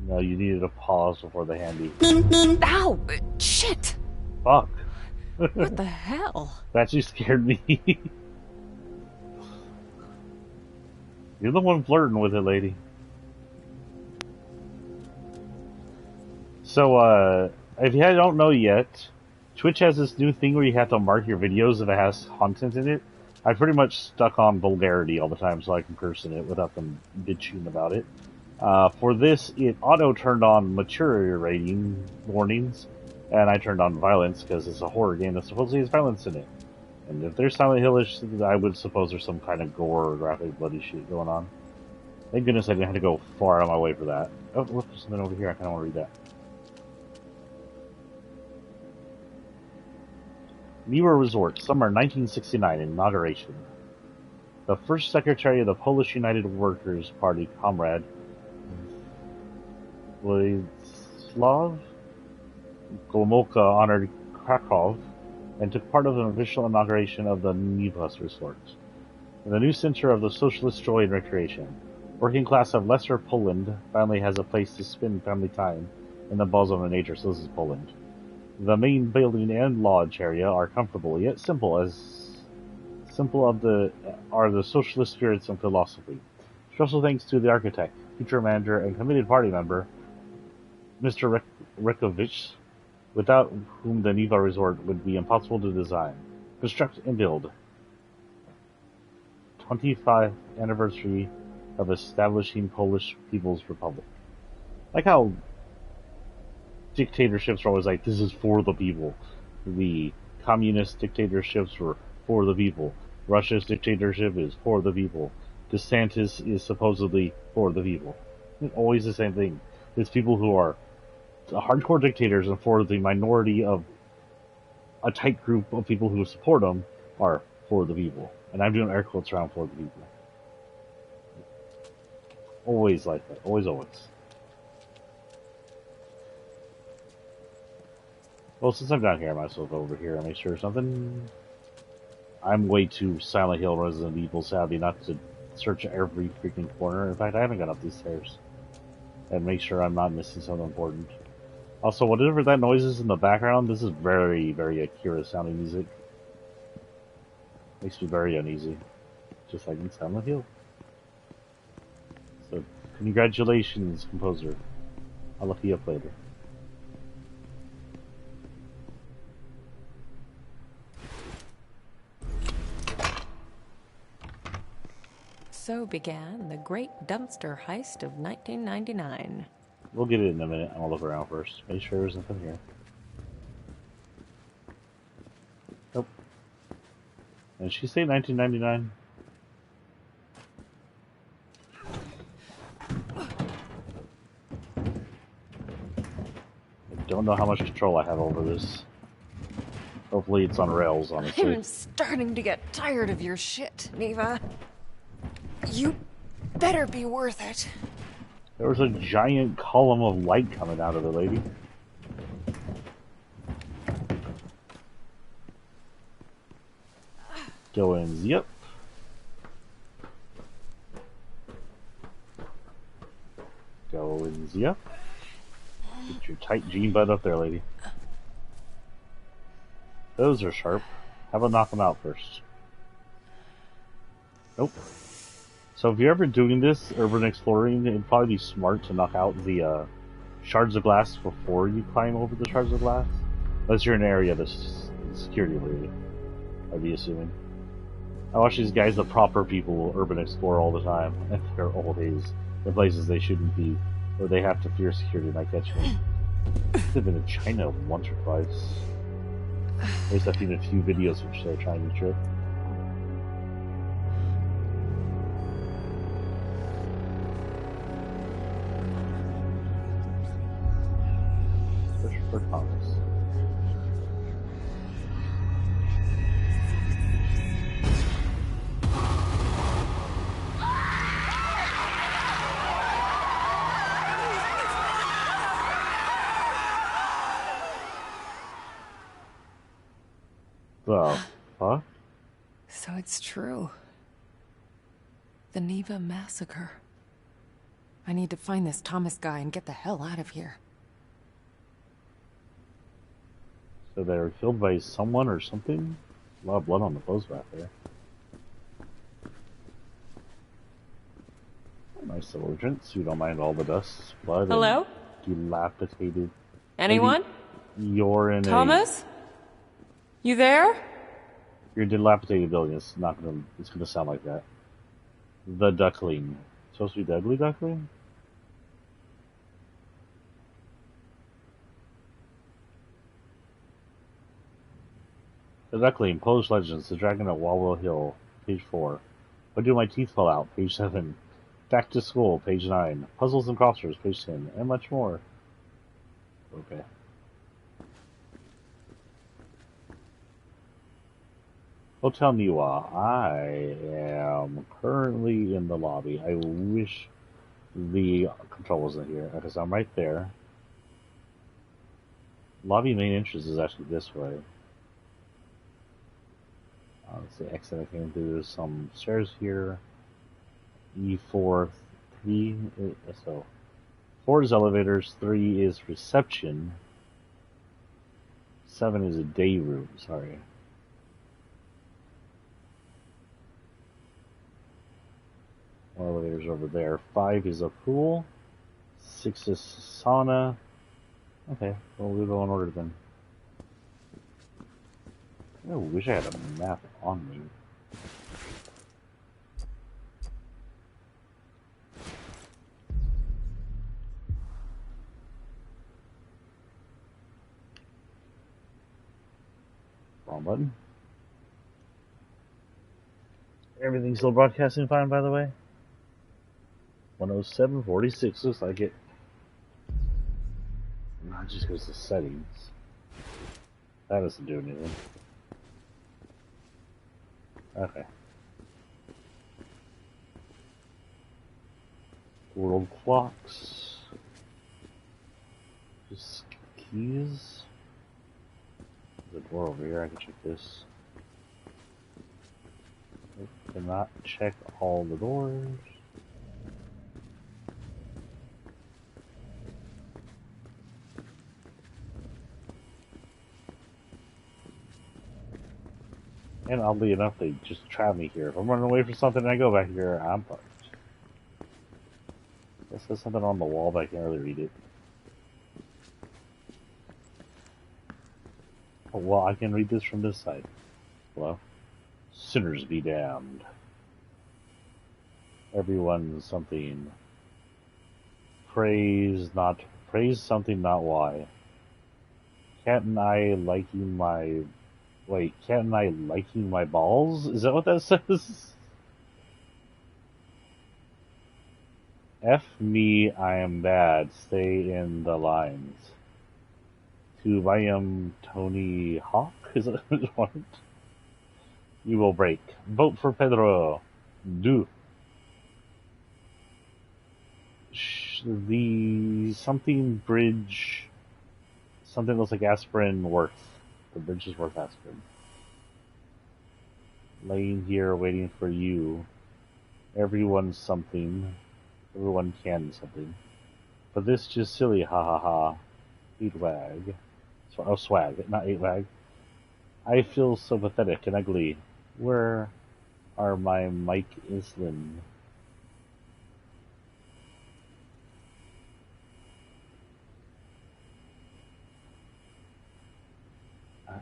No, you needed a pause before the handy. Ow! Shit! Fuck. What the hell? That actually scared me. You're the one flirting with it, lady. So, if you don't know yet, Twitch has this new thing where you have to mark your videos if it has content in it. I pretty much stuck on vulgarity all the time so I can curse in it without them bitching about it. For this, it auto-turned on maturity rating warnings, and I turned on violence because it's a horror game that supposedly has violence in it. And if there's Silent Hill-ish, I would suppose there's some kind of gore or graphic bloody shit going on. Thank goodness I didn't have to go far out of my way for that. Oh, look, there's something over here. I kind of want to read that. Miła Resort, summer 1969, inauguration. The first secretary of the Polish United Workers' Party, Comrade Władysław Gomulka, honored Krakow and took part of an official inauguration of the Miła Resort, the new center of the socialist joy and recreation. Working class of Lesser Poland finally has a place to spend family time in the bosom of nature, so this is Poland. The main building and lodge area are comfortable yet simple are the socialist spirits and philosophy. Special thanks to the architect, future manager, and committed party member, Mr. Rekovich, without whom the Miła Resort would be impossible to design, construct, and build. 25th anniversary of establishing Polish People's Republic. Like how dictatorships are always like, this is for the people. The communist dictatorships were for the people. Russia's dictatorship is for the people. DeSantis is supposedly for the people. It's always the same thing. It's people who are hardcore dictators, and for the minority of a tight group of people who support them are for the people. And I'm doing air quotes around for the people. Always like that. Always, always. Well, since I'm down here, I might as well go over here and make sure something... I'm way too Silent Hill Resident Evil savvy not to search every freaking corner. In fact, I haven't gone up these stairs. And make sure I'm not missing something important. Also, whatever that noise is in the background, this is very, very Akira sounding music. Makes me very uneasy. Just like in Silent Hill. So, congratulations, composer. I'll look you up later. So began the great dumpster heist of 1999. We'll get it in a minute. I'll look around first. Make sure there's nothing here. Nope. Did she say 1999? I don't know how much control I have over this. Hopefully it's on rails, honestly. I'm starting to get tired of your shit, Neva. You better be worth it. There was a giant column of light coming out of the lady. Go in, yep. Go in, yep. Get your tight jean butt up there, lady. Those are sharp. How about knock them out first? Nope. So if you're ever doing this, urban exploring, it'd probably be smart to knock out the shards of glass before you climb over the shards of glass. Unless you're in an area that's security related, I'd be assuming. I watch these guys, the proper people, urban explore all the time, in their old days, in places they shouldn't be, where they have to fear security might catch me. I've been to China once or twice. At least I've seen a few videos which they're trying to trip. For Thomas. The fuck? So it's true. The Neva massacre. I need to find this Thomas guy and get the hell out of here. So they were killed by someone or something? A lot of blood on the clothes back there. Nice little entrance. You don't mind all the dust, blood, Hello? and dilapidated. Anyone? Maybe you're in Thomas? You there? You're in a dilapidated building. It's not gonna. It's gonna sound like that. The Duckling. Supposed to be Deadly Duckling? The Duckling, Polish Legends, The Dragon at Walwell Hill, page 4. Why do my teeth fall out, page 7. Back to School, page 9. Puzzles and Crosswords, page 10. And much more. Okay. Hotel Niwa. I am currently in the lobby. I wish the control wasn't here, because I'm right there. Lobby main entrance is actually this way. Let's see, exit. I came through some stairs here. E4, 3. So, 4 is elevators, 3 is reception, 7 is a day room. Sorry. Elevators over there. 5 is a pool. 6 is sauna. Okay, well, we'll go in order then. I wish I had a map on me. Wrong button. Everything's still broadcasting fine, by the way. 107.46 looks like it. Not just because of settings. That doesn't do anything. Okay. World clocks. Just keys. There's a door over here. I can check this. I cannot check all the doors. And oddly enough, they just trap me here. If I'm running away from something and I go back here, I'm fucked. Guess there's something on the wall, but I can't really read it. Oh, well, I can read this from this side. Hello? Sinners be damned. Everyone something. Praise something, not why. Can't I liking my... Wait, can't I liking my balls? Is that what that says? F me, I am bad. Stay in the lines. To I am Tony Hawk? Is that what? You will break. Vote for Pedro. Do. The something bridge. Something looks like aspirin worth. The bridge is worth aspirin. Laying here waiting for you. Everyone's something. Everyone can something. But this just silly, ha ha ha. Eat wag. Oh, swag, not eat wag. I feel so pathetic and ugly. Where are my Mike Islin?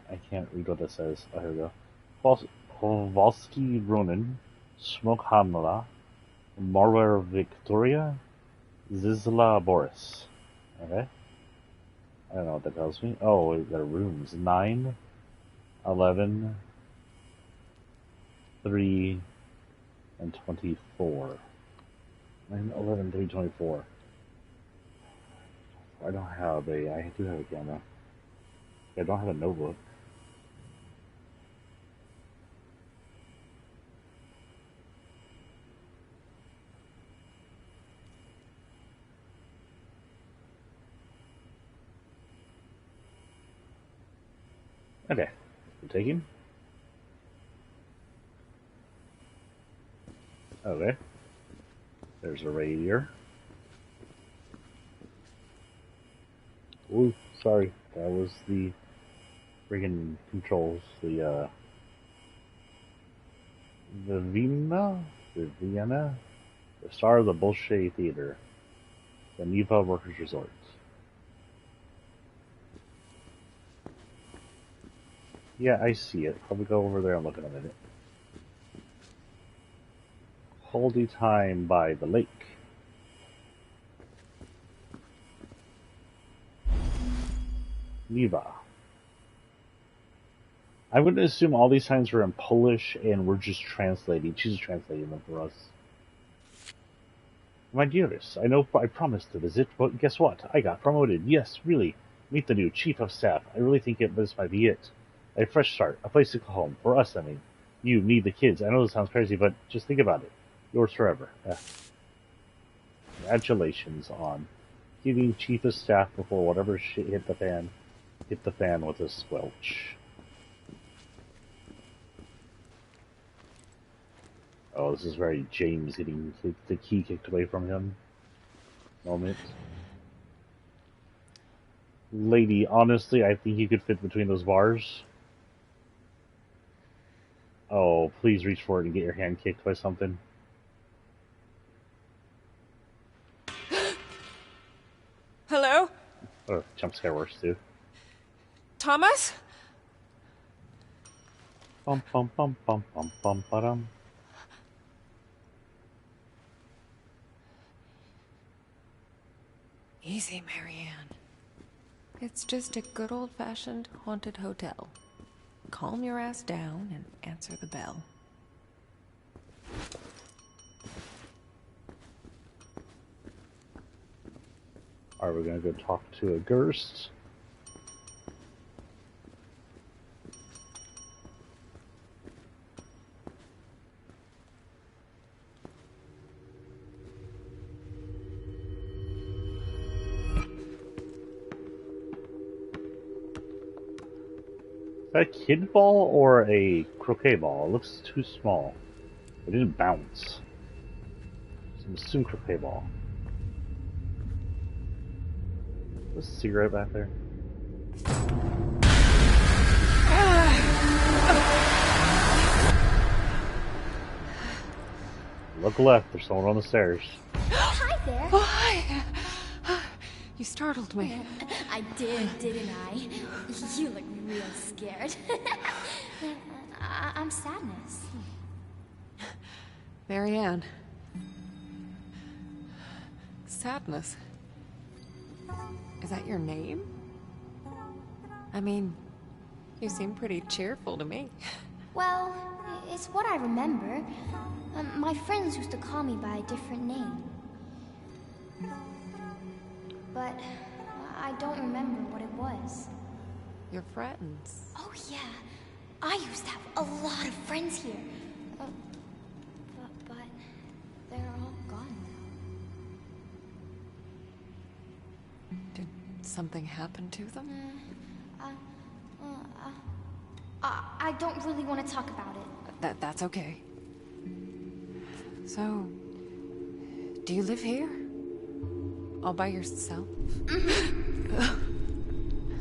I can't read what it says. Oh, here we go. Kowalski Ronin, Smoke Hamla, Marwer Victoria, Zizla Boris. Okay. I don't know what that tells me. Oh, we've got rooms. 9, 11, 3, and 24. 9, 11, 3, 24. I don't have I do have a camera. I don't have a notebook. Okay, we're taking. Okay. There's a radiator. Ooh, sorry. That was the friggin' controls. The Vienna? The star of the Bolshoi Theater. The Neva Workers Resort. Yeah, I see it. Probably go over there and look in a minute. Holy time by the lake. Neva. I would assume all these signs were in Polish and we're just translating. She's translating them for us. My dearest, I promised to visit, but guess what? I got promoted. Yes, really. Meet the new chief of staff. I really think this might be it. A fresh start, a place to call home. For us, I mean. You, me, the kids. I know this sounds crazy, but just think about it. Yours forever. Congratulations on getting chief of staff before whatever shit hit the fan with a squelch. Oh, this is very James getting the key kicked away from him moment. Lady, honestly, I think you could fit between those bars. Oh, please reach for it and get your hand kicked by something. Hello? Oh, jump scare works too. Thomas? Bum bum bum bum bum bum ba-dum. Easy, Marianne. It's just a good old-fashioned haunted hotel. Calm your ass down and answer the bell. Are we gonna go talk to a Gerst? Is that a kid ball or a croquet ball? It looks too small. It didn't bounce. So I'm assuming croquet ball. There's a cigarette back there. Look left, there's someone on the stairs. Hi there. Oh, hi. You startled me. I did, didn't I? You look real scared. I'm Sadness. Marianne. Sadness. Is that your name? I mean, you seem pretty cheerful to me. Well, it's what I remember. My friends used to call me by a different name. But I don't remember what it was. Your friends. Oh yeah, I used to have a lot of friends here. But they're all gone now. Did something happen to them? I don't really want to talk about it. That's okay. So, do you live here? All by yourself?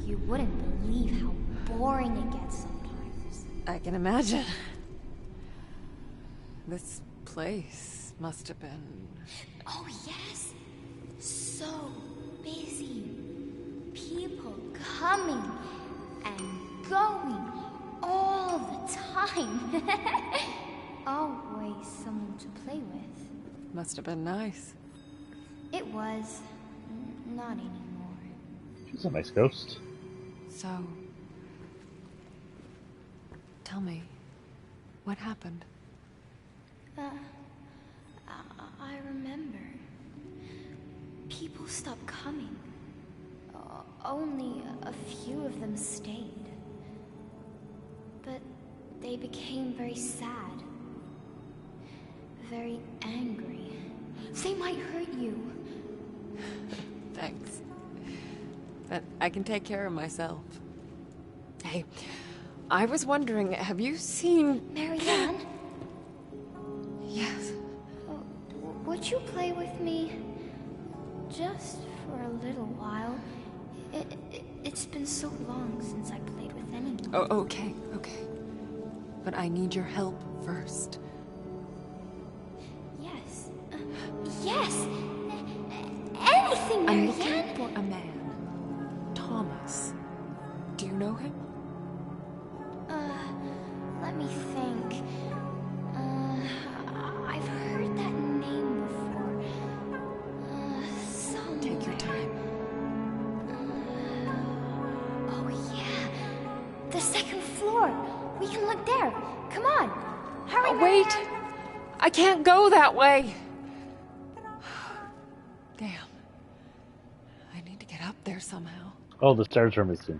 You wouldn't believe how boring it gets sometimes. I can imagine. This place must have been... Oh yes, so busy. People coming and going all the time. Always someone to play with. Must have been nice. It was. Not anymore. She's a nice ghost. So... tell me, what happened? I remember. People stopped coming. Only a few of them stayed. But they became very sad. Very angry. They might hurt you. Thanks. But I can take care of myself. Hey, I was wondering, have you seen... Marianne? Yes. Would Would you play with me? Just for a little while. It's been so long since I played with anyone. Oh, okay. But I need your help first. Yes. Yes! Anything, I'm Marianne! looking for a man. Thomas. Do you know him? Let me think. I've heard that name before. Somewhere. Take your time. Oh, yeah. The second floor. We can look there. Come on. Hurry, Oh, wait! Marianne. I can't go that way! Damn. I need to get up there somehow. Oh, the stairs are missing.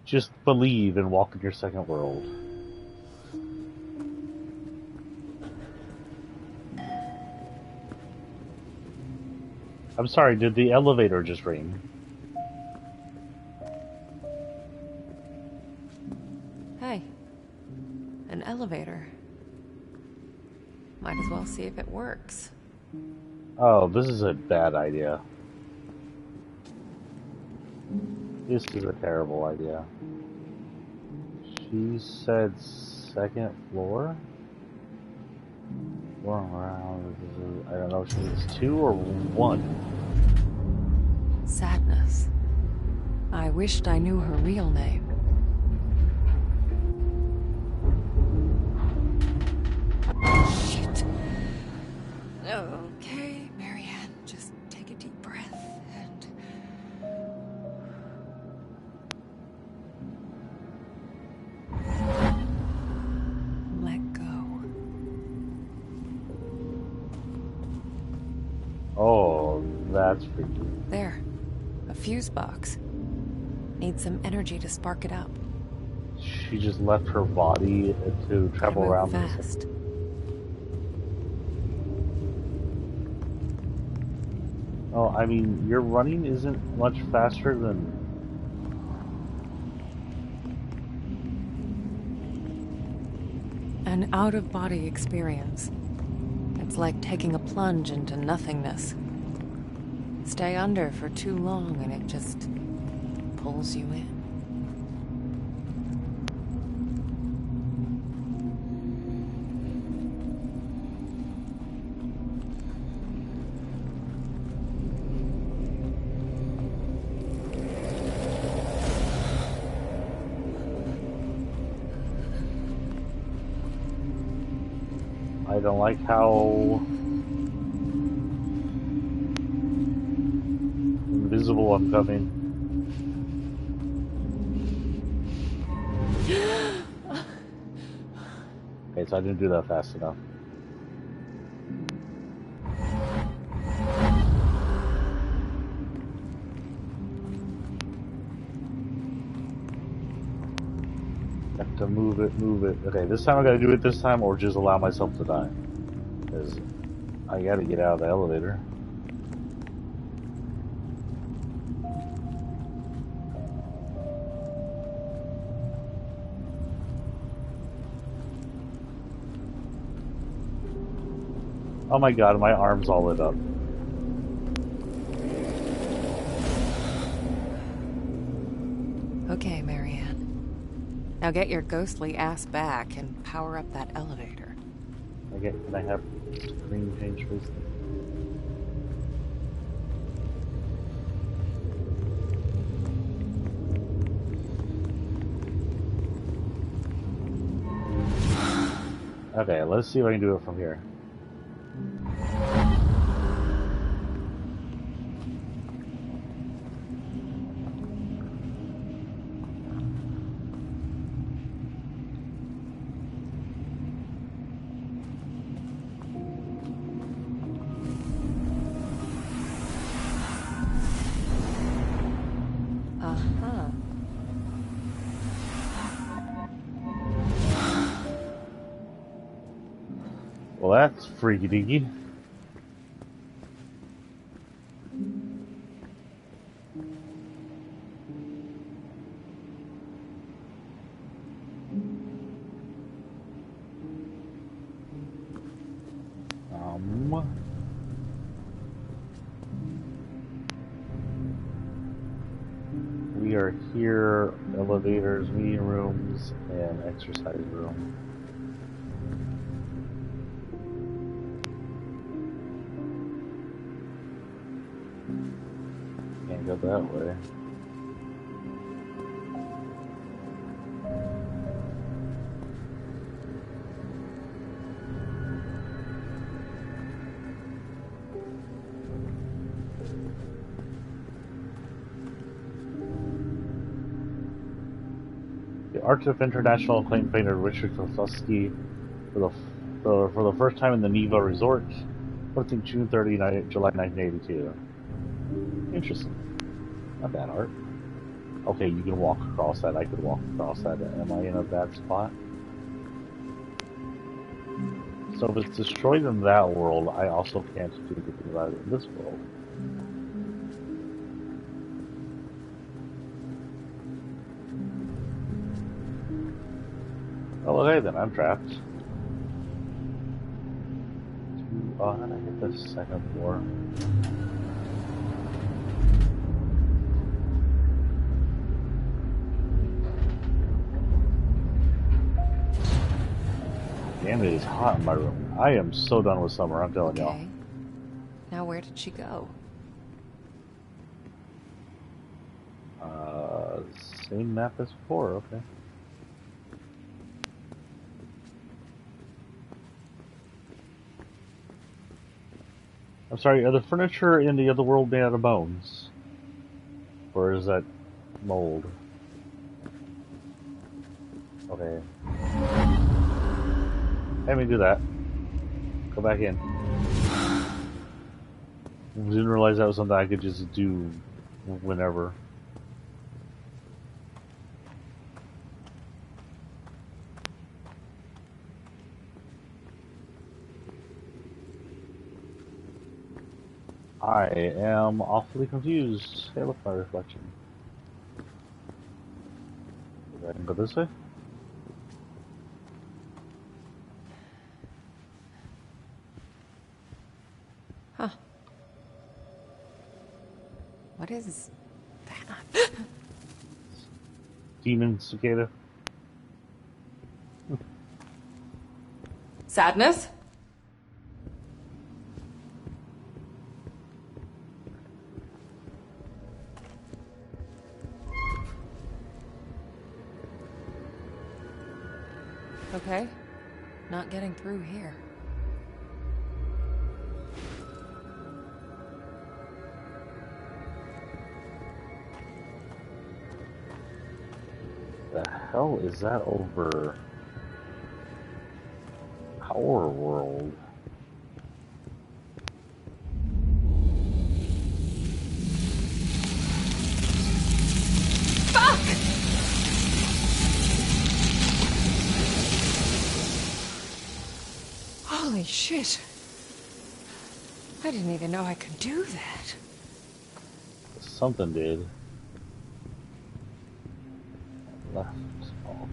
Just believe and walk in your second world. I'm sorry, did the elevator just ring? Hey. An elevator. Might as well see if it works. Oh, this is a bad idea. This is a terrible idea. She said second floor? I don't know if she was 2 or 1. Sadness. I wished I knew her real name. Shit. Okay, Marianne, just take a deep breath and... let go. Oh, that's freaky. There. A fuse box. Need some energy to spark it up. She just left her body to travel Move around. fast. Oh, I mean, your running isn't much faster than... An out-of-body experience. It's like taking a plunge into nothingness. Stay under for too long and it just pulls you in. I don't like how invisible I'm coming. Okay, so I didn't do that fast enough. Have to move it, move it. Okay, this time I gotta do it this time or just allow myself to die. Because I gotta get out of the elevator. Oh my god, my arm's all lit up. Okay, Marianne. Now get your ghostly ass back and power up that elevator. Can I have screen change please? Okay, let's see if I can do it from here. Uh-huh. Well, that's freaky deaky. are here: elevators, meeting rooms, and exercise room. Can't go that way. The art of international acclaimed painter Richard Kosofsky for the first time in the Neva Resort, something June 30, July 1982. Interesting. Not bad art. Okay, you can walk across that. I could walk across that. Am I in a bad spot? So if it's destroyed in that world, I also can't do anything about it in this world. Oh, okay, then I'm trapped. How did I hit the second floor? Damn, it is hot in my room. I am so done with summer, I'm telling y'all. Okay. Now where did she go? Same map as before, okay. I'm sorry, are the furniture in the other world made out of bones? Or is that mold? Okay. Let me do that. Go back in. Didn't realize that was something I could just do whenever. I am awfully confused. Hey, look, my reflection. I can go this way? Huh. What is that? Demon cicada. Sadness? Okay. Not getting through here. The hell is that over our world? Holy shit. I didn't even know I could do that. Something did. Left. Oh.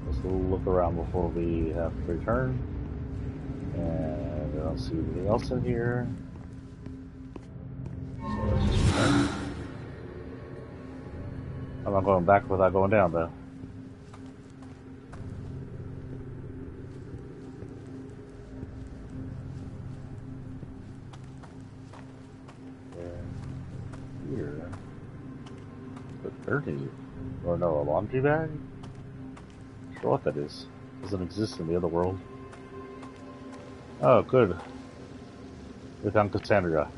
Let's look around before we have to return. And I don't see anything else in here. So let's just return. I'm not going back without going down, though. And here. The dirty. Or no, a laundry bag? Not sure what that is. Doesn't exist in the other world. Oh, good. We found Cassandra.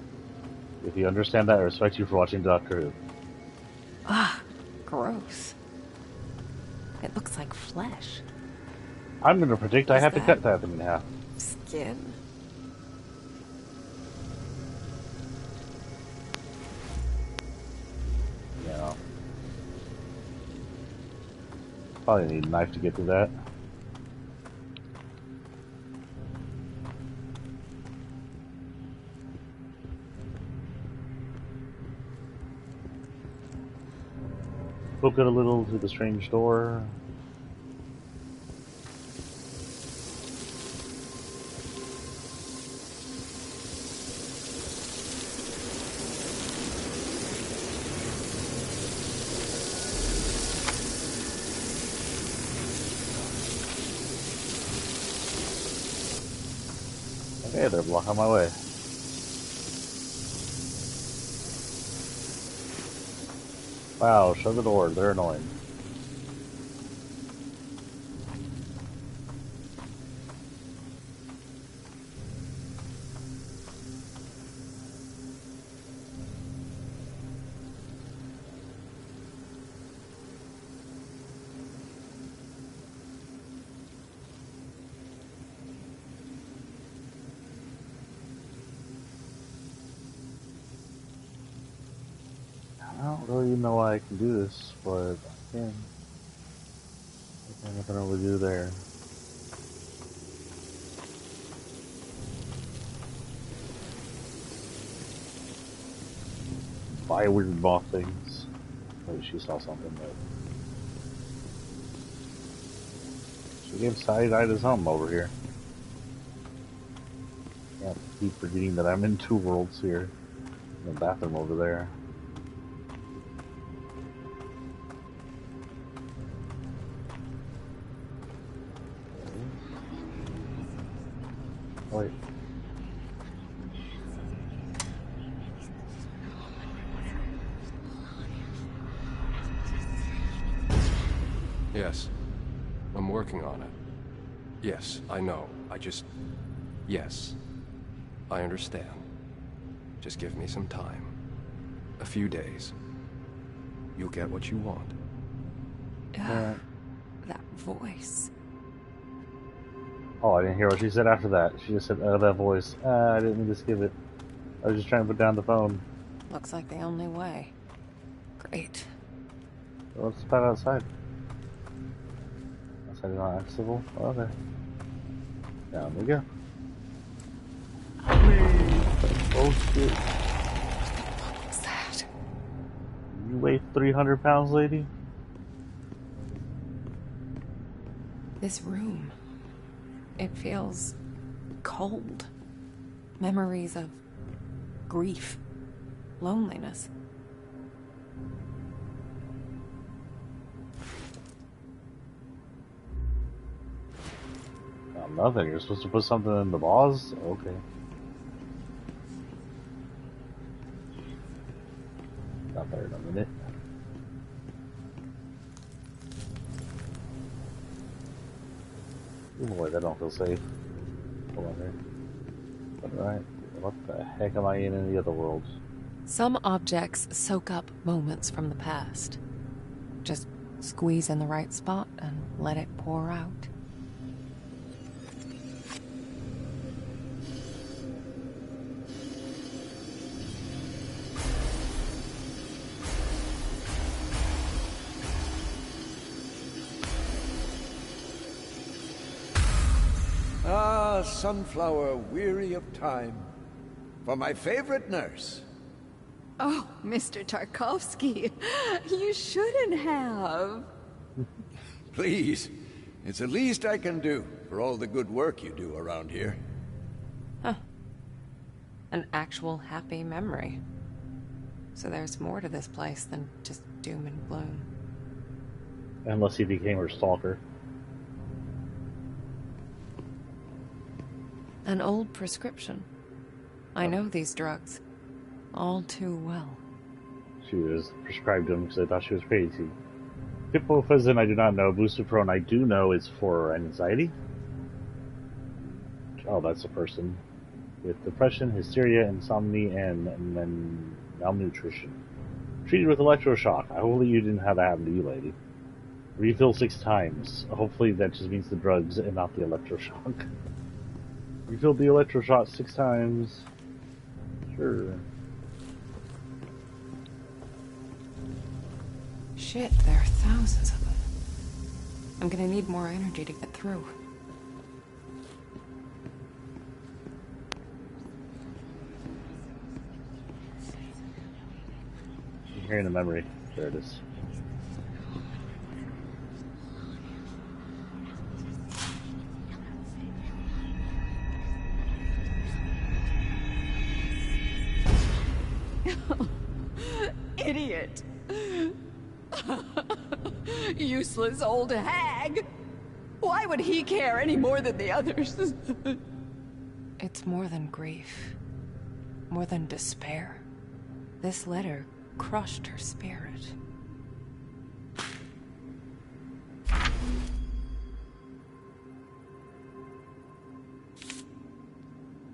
If you understand that, I respect you for watching Doctor Who. Ah, gross. It looks like flesh. I'm gonna predict I have to cut that thing in half. Skin. Yeah. Probably need a knife to get to that. Poke it a little through the strange door. Okay, they're blocking my way. Wow, shut the door. They're annoying. I don't really know why I can do this, but I can. There's nothing I really do there. Buy weird moth things. Maybe she saw something, but she gave side-eye to something over here. Can't keep forgetting that I'm in two worlds here. The bathroom over there. Wait. Yes. I'm working on it. Yes, I know. Yes. I understand. Just give me some time. A few days. You'll get what you want. That voice. Oh, I didn't hear what she said after that. She just said, oh, that voice. I didn't mean to skip it. I was just trying to put down the phone. Looks like the only way. Great. Well, let's put outside. Outside is not accessible. Oh, okay. Down we go. Oh, shit. What was that? You weigh 300 pounds, lady? This room. It feels cold. Memories of grief, loneliness. Oh, nothing. You're supposed to put something in the vase? Okay. Not there in a minute. Oh boy, that don't feel safe. Hold on there. Alright. What the heck am I in the other worlds? Some objects soak up moments from the past. Just squeeze in the right spot and let it pour out. Ah, Sunflower, weary of time. For my favorite nurse. Oh, Mr. Tarkovsky, you shouldn't have. Please, it's the least I can do for all the good work you do around here. Huh. An actual happy memory. So there's more to this place than just doom and gloom. Unless he became her stalker. An old prescription. I know these drugs all too well. She was prescribed them because I thought she was crazy. Pipofazin I do not know. Bustaprone I do know is for anxiety. Oh, that's a person with depression, hysteria, insomnia, and malnutrition. Treated with electroshock. Hopefully you didn't have that happen to you, lady. Refill 6 times. Hopefully that just means the drugs and not the electroshock. Refill the electroshock 6 times. Sure. Shit, there are thousands of them. I'm gonna need more energy to get through. I'm hearing the memory. There it is. Idiot. Useless old hag. Why would he care any more than the others? It's more than grief. More than despair. This letter crushed her spirit.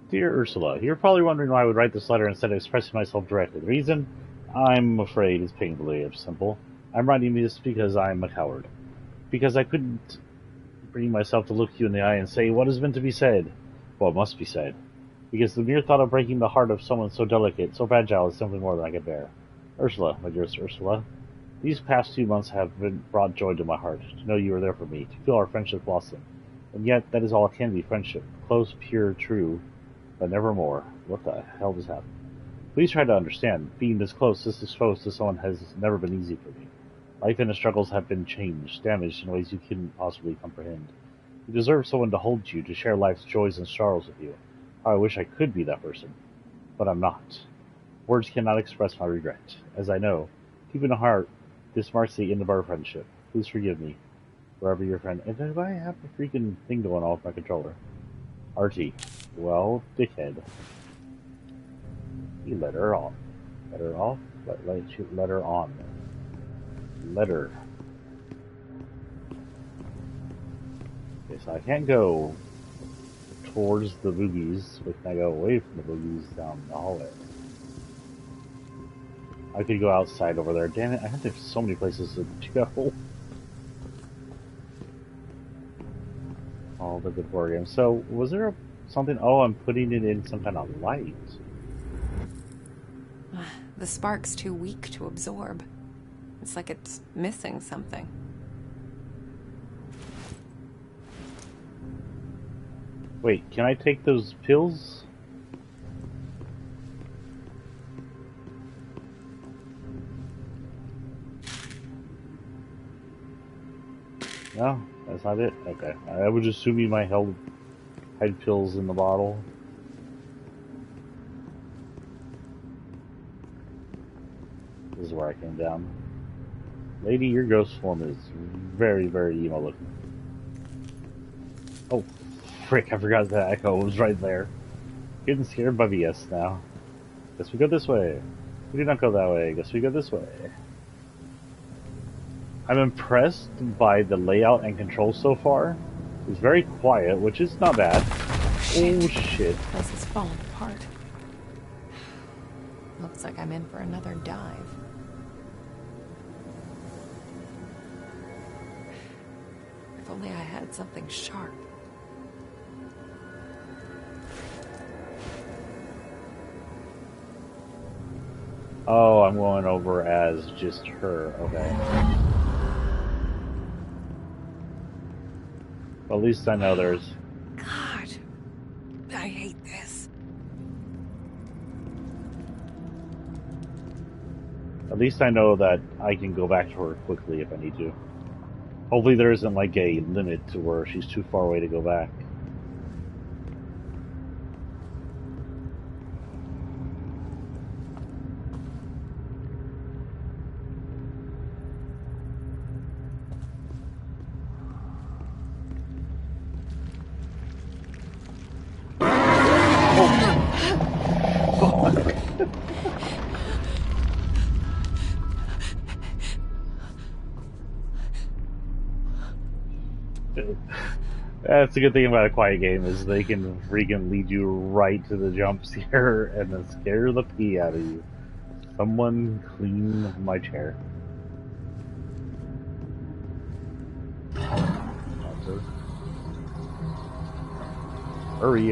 Dear Ursula, you're probably wondering why I would write this letter instead of expressing myself directly. The reason, I'm afraid, is painfully simple. I'm writing this because I'm a coward. Because I couldn't bring myself to look you in the eye and say what is meant to be said. Well, it must be said. Because the mere thought of breaking the heart of someone so delicate, so fragile, is simply more than I could bear. Ursula, my dearest Ursula, these past 2 months have brought joy to my heart, to know you are there for me, to feel our friendship blossom. And yet, that is all it can be, friendship. Close, pure, true, but never more. What the hell just happened? Please try to understand. Being this close, this exposed to someone has never been easy for me. Life and its struggles have been changed, damaged in ways you couldn't possibly comprehend. You deserve someone to hold you, to share life's joys and sorrows with you. How I wish I could be that person. But I'm not. Words cannot express my regret. As I know, deep in the heart, this marks the end of our friendship. Please forgive me, wherever your friend... And do I have a freaking thing going on with my controller? RT. Well, dickhead. He let her off. Let her off? Let her on. Letter. Okay, so I can't go towards the boogies, but can I go away from the boogies down the hallway? I could go outside over there. Damn it, I have so many places to go. All the good war games. So, was there something? Oh, I'm putting it in some kind of light. The spark's too weak to absorb. It's like it's missing something. Wait, can I take those pills? No, that's not it? Okay. I would assume you might hide pills in the bottle. This is where I came down. Lady, your ghost form is very, very emo looking. Oh, frick, I forgot that echo was right there. Getting scared by BS now. Guess we go this way. We did not go that way. Guess we go this way. I'm impressed by the layout and control so far. It's very quiet, which is not bad. Oh shit. This is falling apart. Looks like I'm in for another dive. If only I had something sharp. Oh, I'm going over as just her. Okay. Well, at least I know there's... God, I hate this. At least I know that I can go back to her quickly if I need to. Hopefully there isn't like a limit to where she's too far away to go back. That's the good thing about a quiet game, is they can freaking lead you right to the jump scare and then scare the pee out of you. Someone clean my chair. Hurry,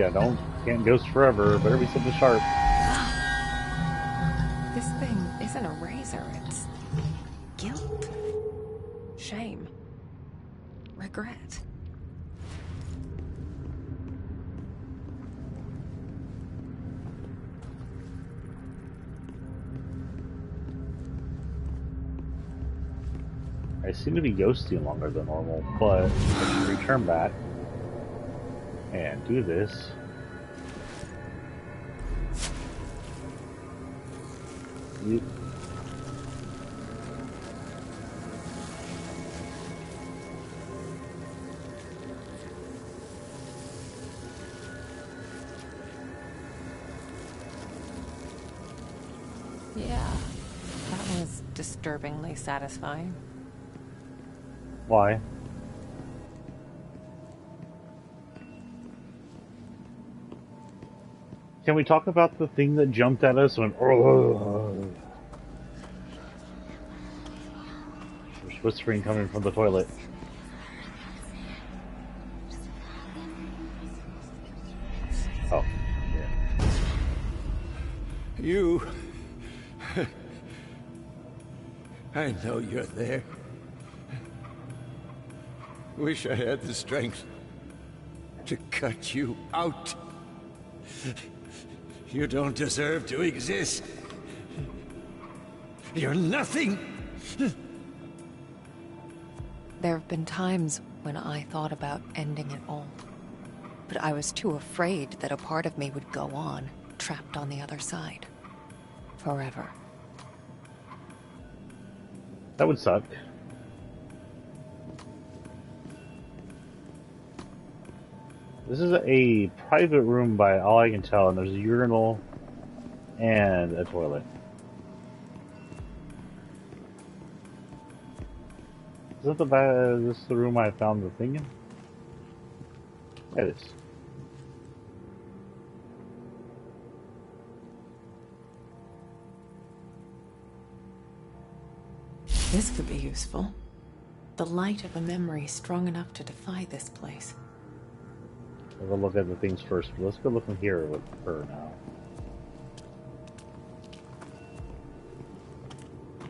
can't ghost forever, better be something sharp. This thing isn't a razor, it's guilt, shame, regret. I seem to be ghosting longer than normal, but I should return back and do this. You... Yeah, that was disturbingly satisfying. Why? Can we talk about the thing that jumped at us when... There's whispering coming from the toilet. Oh, yeah. You... I know you're there. Wish I had the strength to cut you out. You don't deserve to exist. You're nothing. There have been times when I thought about ending it all. But I was too afraid that a part of me would go on, trapped on the other side. Forever. That would suck. This is a private room by all I can tell, and there's a urinal and a toilet. Is this the room I found the thing in? It is. This could be useful. The light of a memory strong enough to defy this place. We'll look at the things first. Let's go look in here with her now.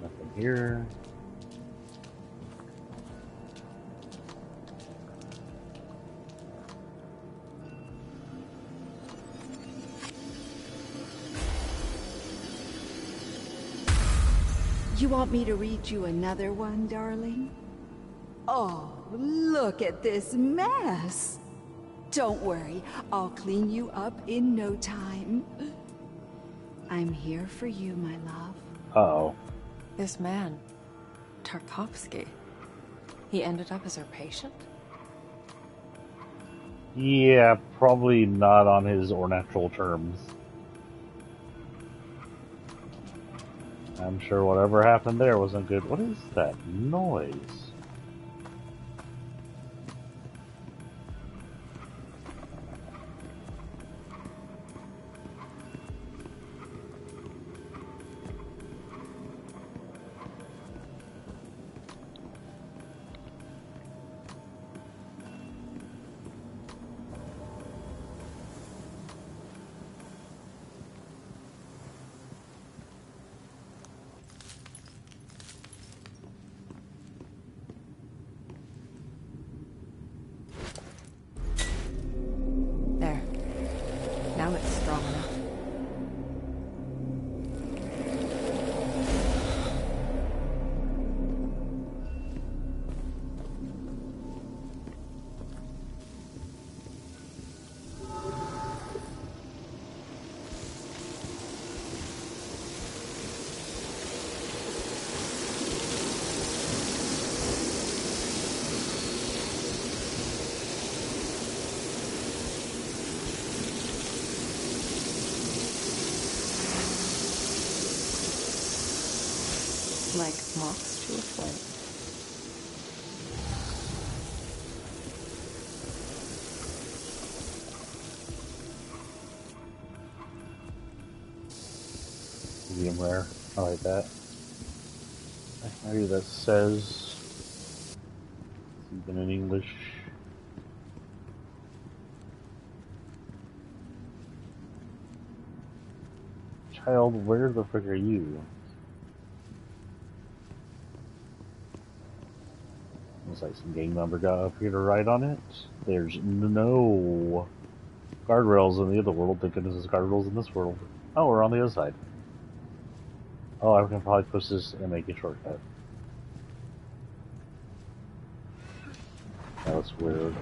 Nothing here. You want me to read you another one, darling? Oh, look at this mess. Don't worry, I'll clean you up in no time. I'm here for you, my love. Uh-oh. This man, Tarkovsky, he ended up as her patient? Yeah, probably not on his or natural terms. I'm sure whatever happened there wasn't good. What is that noise? There. Now it's strong enough. Like moths to a flame. Medium rare. I like that. Maybe that says even in English. Child, where the frick are you? Looks like some gang member got up here to write on it. There's no guardrails in the other world. Thank goodness there's guardrails in this world. Oh, we're on the other side. Oh, I can probably push this and make a shortcut. That's weird.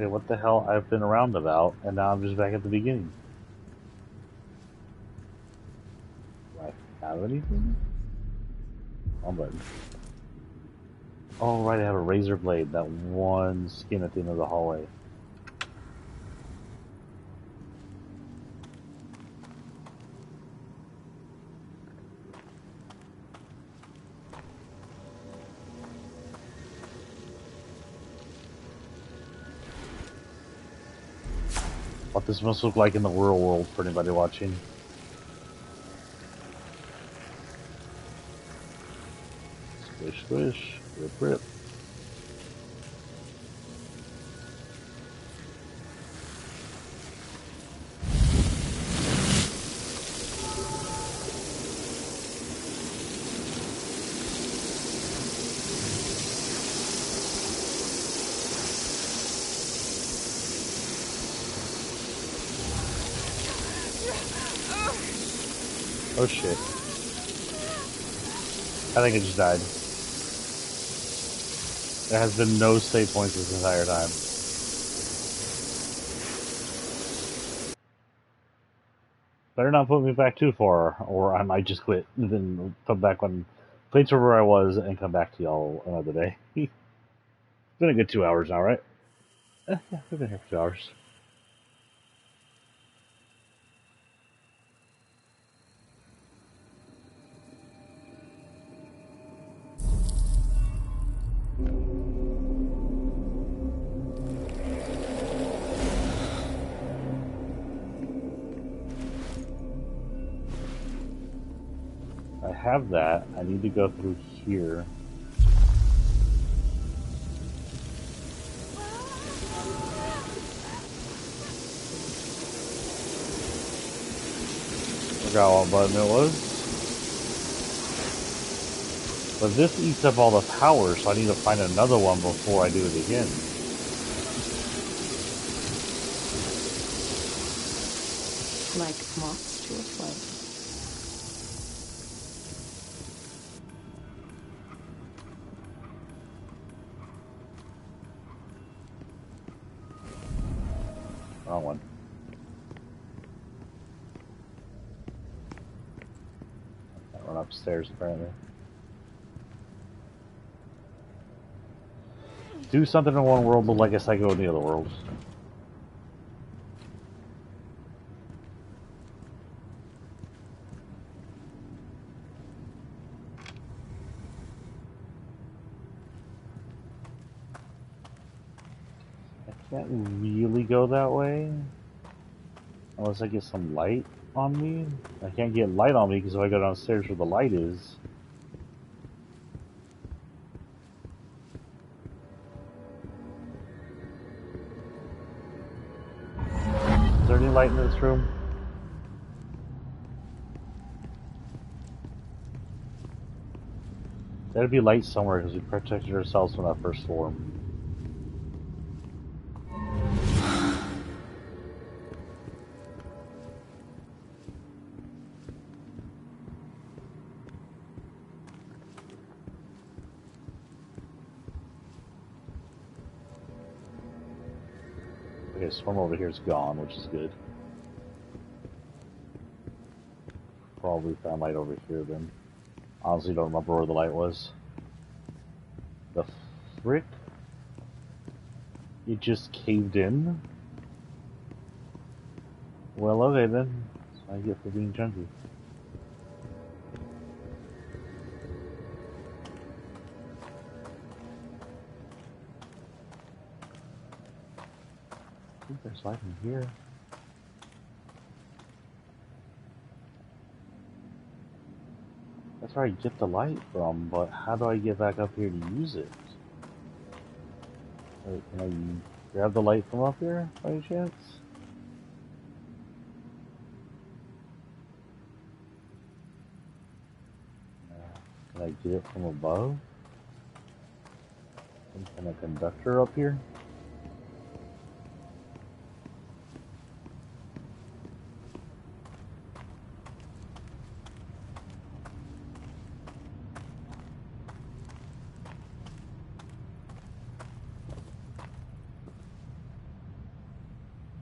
Okay, what the hell? I've been around about, and now I'm just back at the beginning. Do I have anything? Oh, but... Oh, right, I have a razor blade. That one skin at the end of the hallway. What this must look like in the real world for anybody watching. Squish, squish, rip, rip. Oh shit. I think it just died. There has been no save points this entire time. Better not put me back too far, or I might just quit and then come back when play to where I was and come back to y'all another day. It's been a good 2 hours now, right? Yeah, we've been here for 2 hours. I have that. I need to go through here. Forgot what button it was. But this eats up all the power, so I need to find another one before I do it again. Like moths to a flame. Wrong one. I can't run upstairs apparently. Do something in one world, look like a psycho in the other world. I can't really go that way unless I get some light on me. I can't get light on me because if I go downstairs where the light is. Is there any light in this room? There'd be light somewhere because we protected ourselves from that first storm. Okay, storm over here is gone, which is good. Probably found light over here then. Honestly, don't remember where the light was. The frick? It just caved in? Well, okay then. That's what I get for being junky. I think there's light in here. That's where I get the light from, but how do I get back up here to use it? Wait, can I grab the light from up here, by any chance? Can I get it from above? Some kind of conductor up here?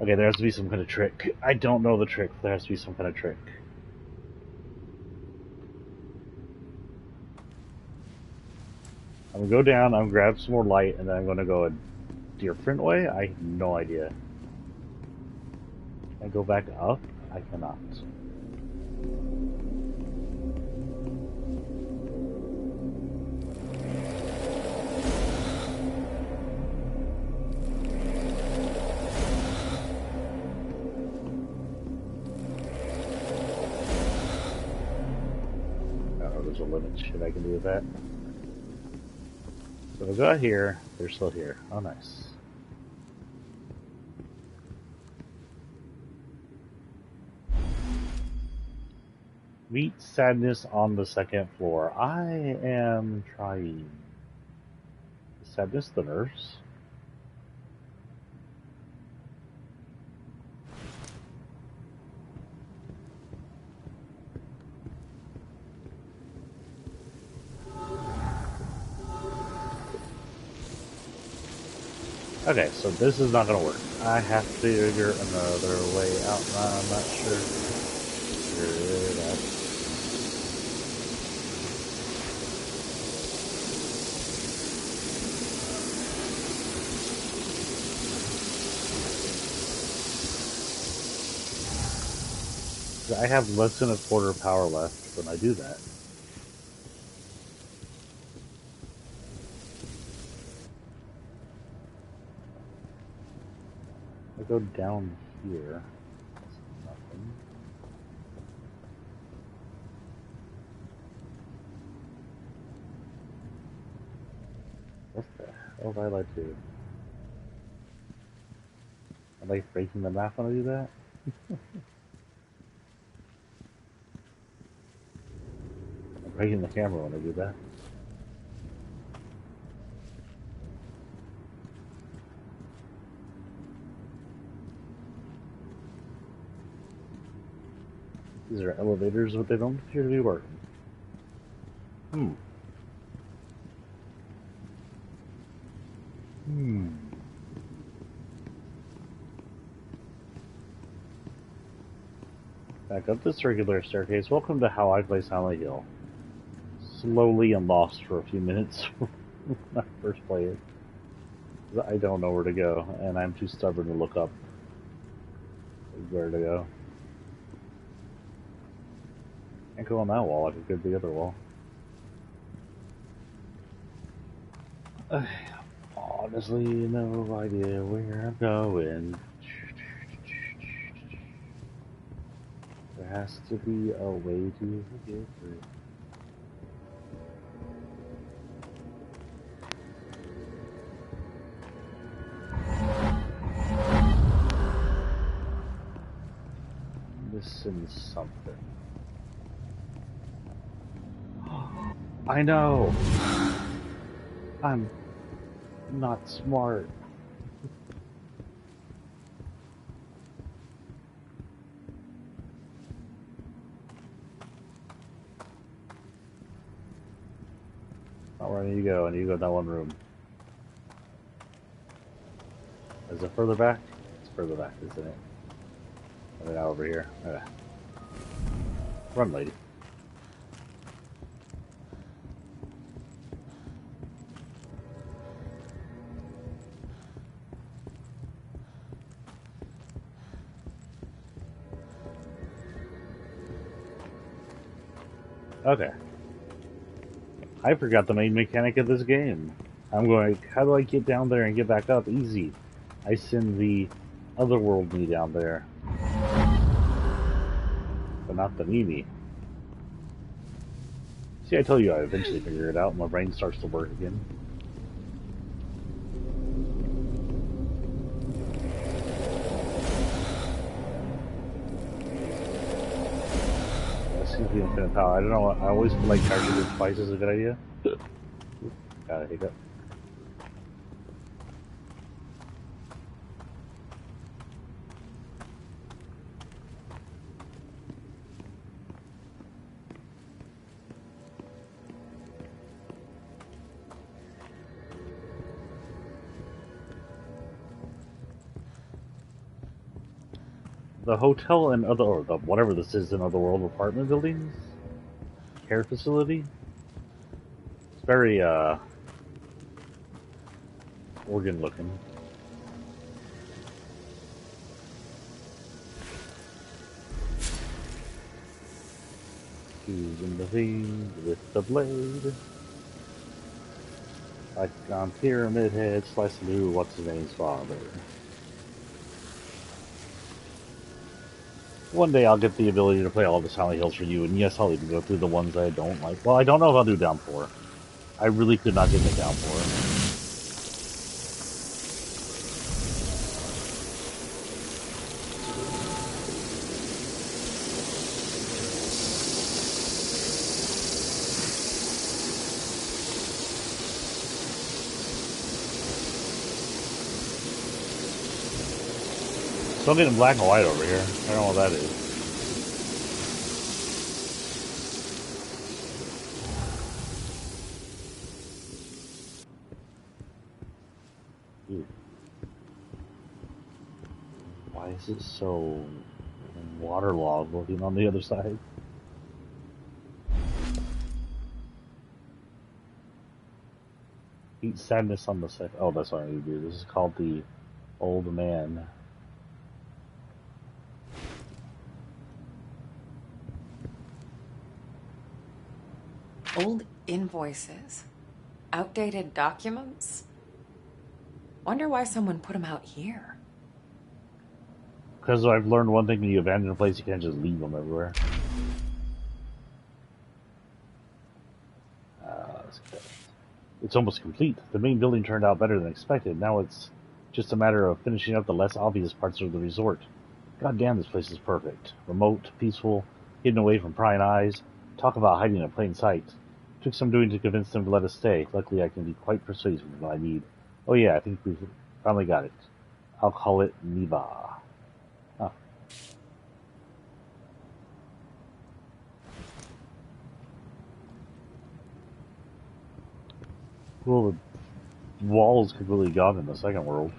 Okay, there has to be some kind of trick. I don't know the trick. There has to be some kind of trick. I'm gonna go down, I'm gonna grab some more light, and then I'm gonna go a different way? I have no idea. Can I go back up? I cannot. There's a limit to shit I can do with that. So if I go out here, they're still here. Oh, nice. Meet sadness on the second floor. I am trying. Sadness, the nurse? Okay, so this is not gonna work. I have to figure another way out. I'm not sure. Figure it out. I have less than a quarter power left when I do that. I go down here. That's nothing. What the hell did I like to do? Am I breaking the map when I do that? I'm breaking the camera when I do that. These are elevators, but they don't appear to be working. Back up the circular staircase. Welcome to How I Play Silent Hill. Slowly and lost for a few minutes when I first play it. I don't know where to go, and I'm too stubborn to look up where to go. Can't go on that wall, I could go to the other wall. I have honestly no idea where I'm going. There has to be a way to get through. Missing something. I know! I'm not smart. Not where I need to go. I need to go in that one room. Is it further back? It's further back, isn't it? I mean, now over here. Okay. Run, lady. Okay. I forgot the main mechanic of this game. I'm going, how do I get down there and get back up? Easy. I send the otherworld me down there. But not the Mimi. See, I told you I eventually figure it out and my brain starts to work again. The infinite power. I don't know. I always feel like charging it twice is a good idea. Got a hiccup. the hotel and other, or the, whatever this is in Otherworld apartment buildings, care facility. It's very organ looking. Using the vein with the blade. Like on Pyramid Head, slicing through what's his name's father. One day I'll get the ability to play all the Silent Hills for you, and yes, I'll even go through the ones I don't like. Well, I don't know if I'll do Downpour. I really could not get the Downpour. So I'm getting black and white over here. I don't know what that is. Ooh. Why is it so waterlogged looking on the other side? Eat sadness on the side. Oh, that's what I need to do. This is called the Old Man. Old invoices. Outdated documents. Wonder why someone put them out here. Because I've learned one thing: when you abandon a place, you can't just leave them everywhere. It's almost complete. The main building turned out better than expected. Now it's just a matter of finishing up the less obvious parts of the resort. God damn, this place is perfect. Remote, peaceful, hidden away from prying eyes. Talk about hiding in plain sight. Took some doing to convince them to let us stay. Luckily, I can be quite persuasive with what I need. Oh yeah, I think we've finally got it. I'll call it Niba. Huh. Well, the wall is completely gone in the second world.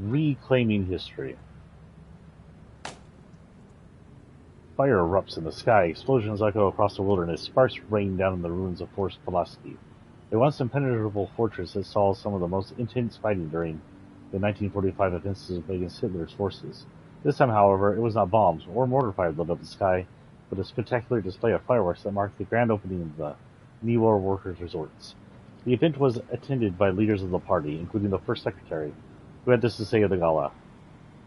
Reclaiming history. Fire erupts in the sky, explosions echo across the wilderness, sparks rain down in the ruins of Fort Pulaski. A once impenetrable fortress that saw some of the most intense fighting during the 1945 offensive against Hitler's forces. This time, however, it was not bombs or mortar fire that lit up the sky, but a spectacular display of fireworks that marked the grand opening of the Niwa Workers' Resorts. The event was attended by leaders of the party, including the first secretary, who had this to say of the gala.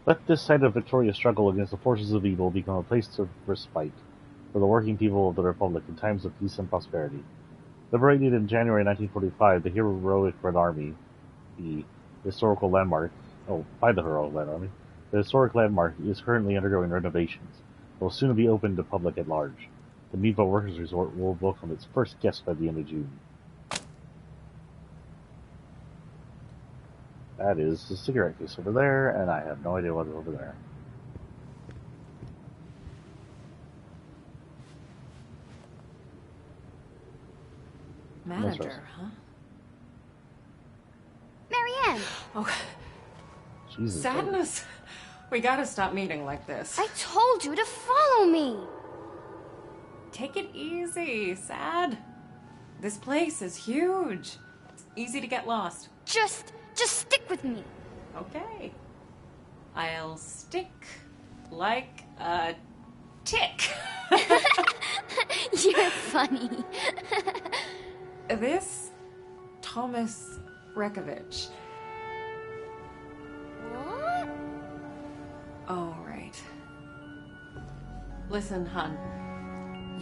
Let this site of victorious struggle against the forces of evil become a place of respite for the working people of the Republic in times of peace and prosperity. Liberated in January 1945, the heroic Red Army, the historical landmark, by the heroic Red Army, the historic landmark is currently undergoing renovations. It will soon be open to public at large. The Niwa Workers' Resort will welcome its first guests by the end of June. That is the cigarette case over there, and I have no idea what's over there. Manager, huh? Marianne! Oh, Jesus. sadness. We gotta stop meeting like this. I told you to follow me! Take it easy, Sad. This place is huge. It's easy to get lost. Just stick with me. Okay. I'll stick like a tick. You're funny. This Thomas Rekovich. What? Oh, right. Listen, hon.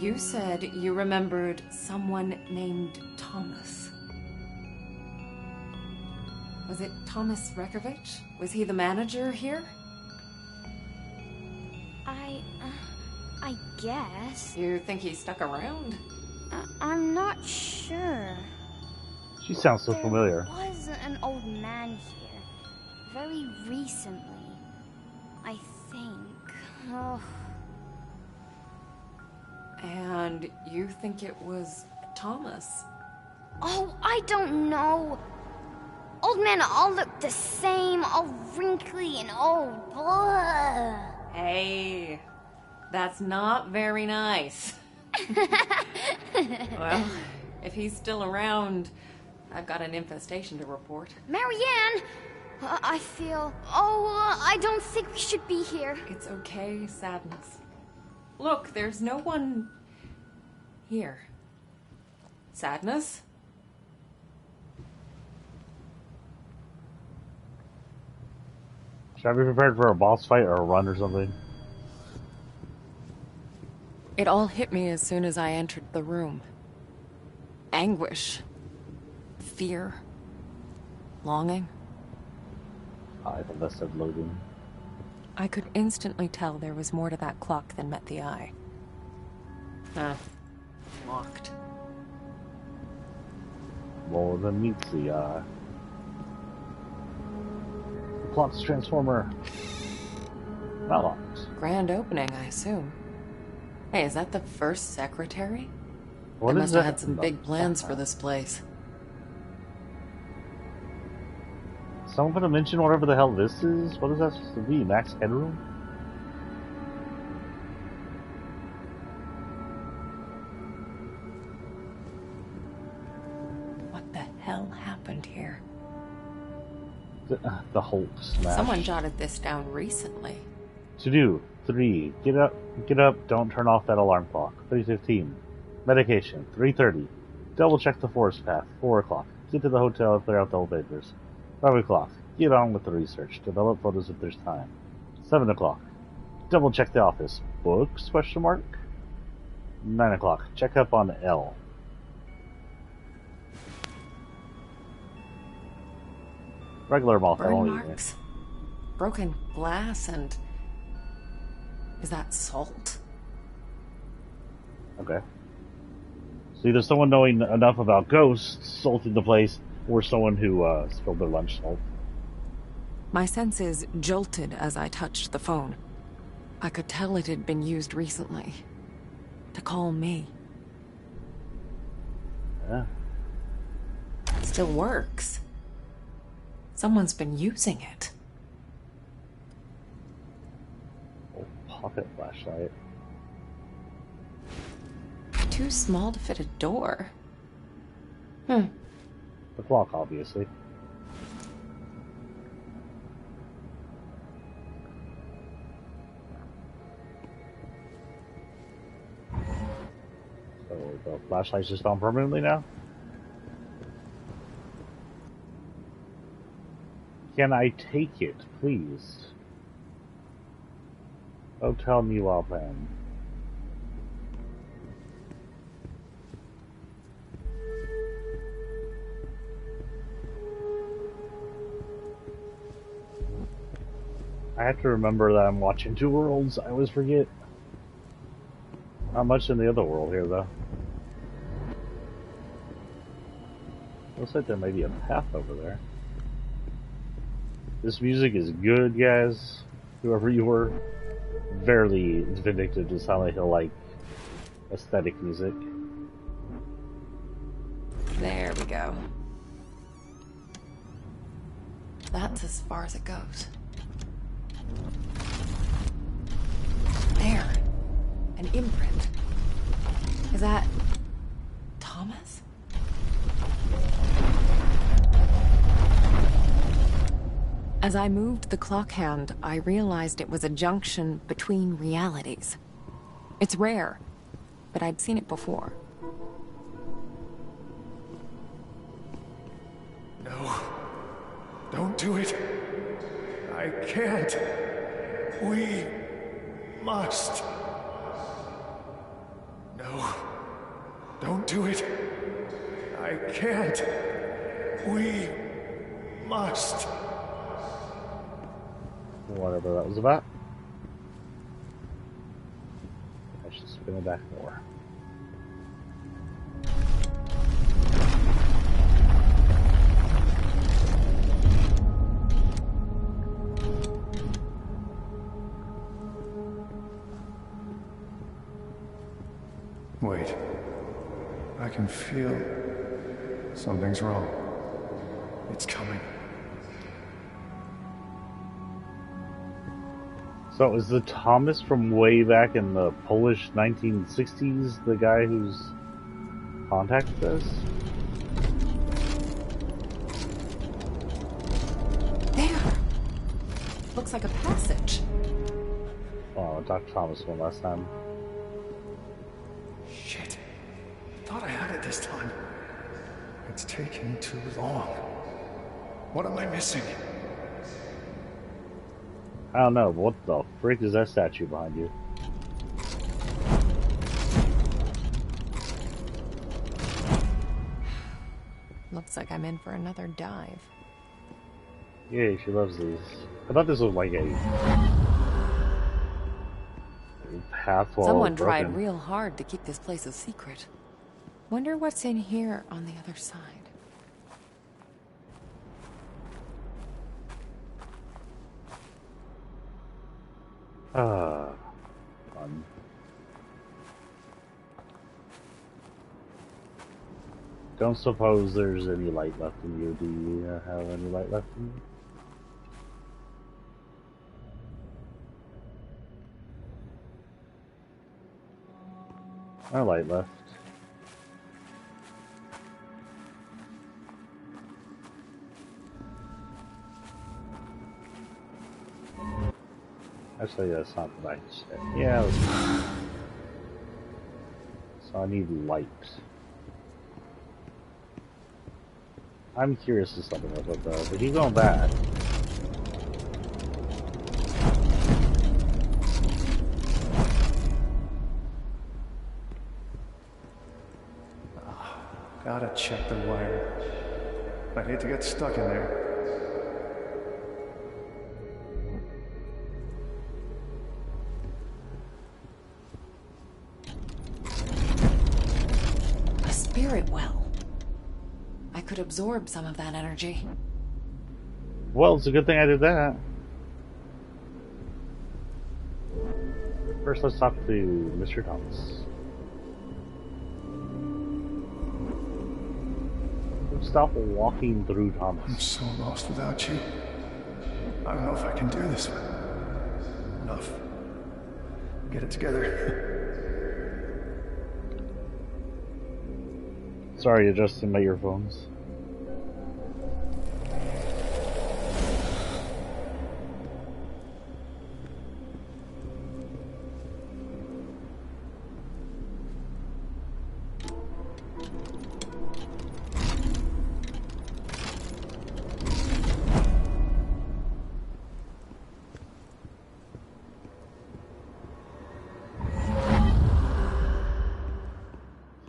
You said you remembered someone named Thomas. Was it Thomas Rekovich? Was he the manager here? I guess. You think he stuck around? I'm not sure. She sounds so familiar. There was an old man here. Very recently. I think. Oh. And you think it was Thomas? Oh, I don't know. old men all look the same, all wrinkly and old. Blah. Hey, that's not very nice. Well, if he's still around, I've got an infestation to report. Marianne! I feel... I don't think we should be here. It's okay, Sadness. Look, there's no one... here. Sadness? Should I be prepared for a boss fight or a run or something? It all hit me as soon as I entered the room. Anguish. Fear. Longing. I think that said loading. I could instantly tell there was more to that clock than met the eye. Locked. More than meets the eye. The clock's transformer. Not locked. Grand opening, I assume. Hey, is that the first secretary? What They is must have that? had some big plans for this place. Someone gonna mention whatever the hell this is? What is that supposed to be? Max Headroom? What the hell happened here? The Hulk smash. Someone jotted this down recently. To do. 3. Get up, don't turn off that alarm clock. 3:15. Medication. 3:30. Double check the forest path. 4 o'clock. Get to the hotel and clear out the old papers. 5 o'clock. Get on with the research. Develop photos if there's time. 7 o'clock. Double check the office. Books? Question mark. 9 o'clock. Check up on L. Regular moth. I Burn won't eat it. marks? Broken glass and... Is that salt? Okay. So either someone knowing enough about ghosts salting the place, or someone who spilled their lunch salt. My senses jolted as I touched the phone. I could tell it had been used recently. To call me. Yeah. Still works. Someone's been using it. Oh, pocket flashlight. Too small to fit a door. The clock, obviously. So the flashlight's just on permanently now? Can I take it, please? Hotel New Alban. I have to remember that I'm watching two worlds. I always forget. Not much in the other world here, though. Looks like there may be a path over there. This music is good, guys. Whoever you were. Very vindictive to Silent Hill like aesthetic music. There we go. That's as far as it goes. There. An imprint. Is that... Thomas? As I moved the clock hand, I realized it was a junction between realities. It's rare, but I'd seen it before. No. Don't do it. I can't. We must. No. Don't do it. I can't. We must. Whatever that was about. I should spin it back more. Wait. I can feel something's wrong. It's coming. So is the Thomas from way back in the Polish 1960s the guy who's contacted us? There! Looks like a passage. Oh, Dr. Thomas one last time. Shit. Thought I had it this time. It's taking too long. What am I missing? I don't know, but what the frick is that statue behind you? Looks like I'm in for another dive. Yeah, she loves these. I thought this was like a path wall. Someone tried real hard to keep this place a secret. Wonder what's in here on the other side. Ah, fun. Don't suppose there's any light left in you. Do you have any light left in you? No light left. Actually, that's not the right set. Yeah, so I need light. I'm curious as something with it though, but keep going back. Gotta check the wire. I'd hate to get stuck in there. A spirit well. I could absorb some of that energy. Well, it's a good thing I did that. First, let's talk to Mr. Thomas. Stop walking through Thomas. I'm so lost without you. I don't know if I can do this. Enough. Get it together. Sorry, adjusting my earphones.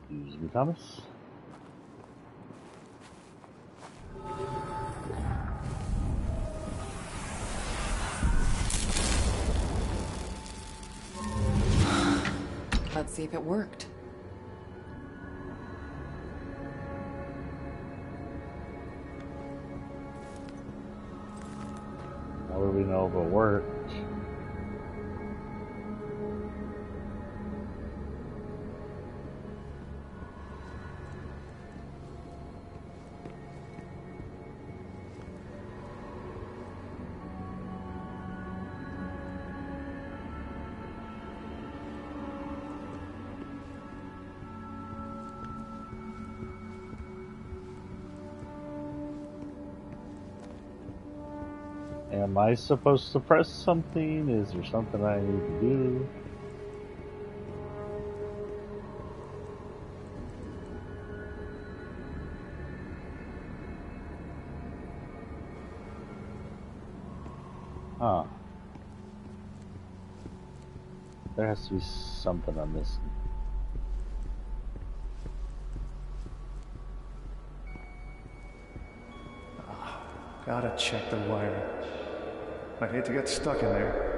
Excuse me, Thomas. Let's see if it worked. How do we know if it worked? Am I supposed to press something? Is there something I need to do? Huh. There has to be something I'm missing. Gotta check the wire. I'd hate to get stuck in there.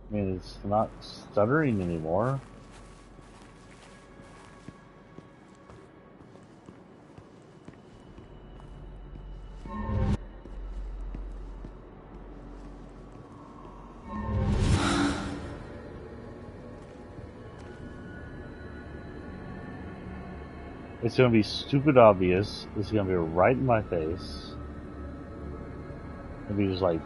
I mean, it's not stuttering anymore. It's gonna be stupid obvious. It's gonna be right in my face. It'll be just like...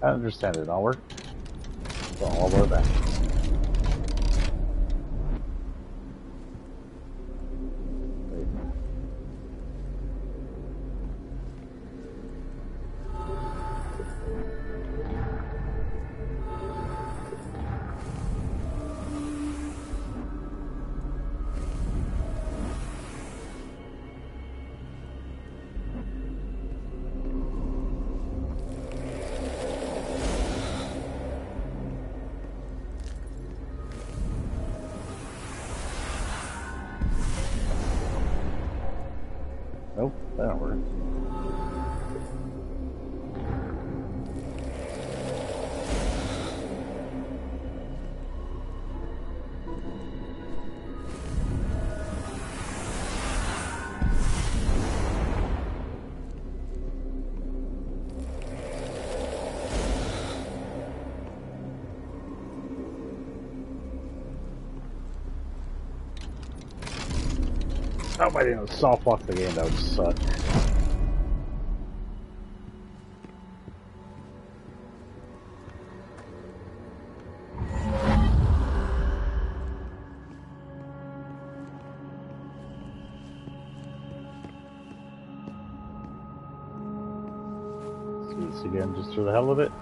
I understand it. I'll work for all of that. Nope, that don't work. Oh, I didn't soft lock the game, that would suck. Let's do this again just for the hell of it.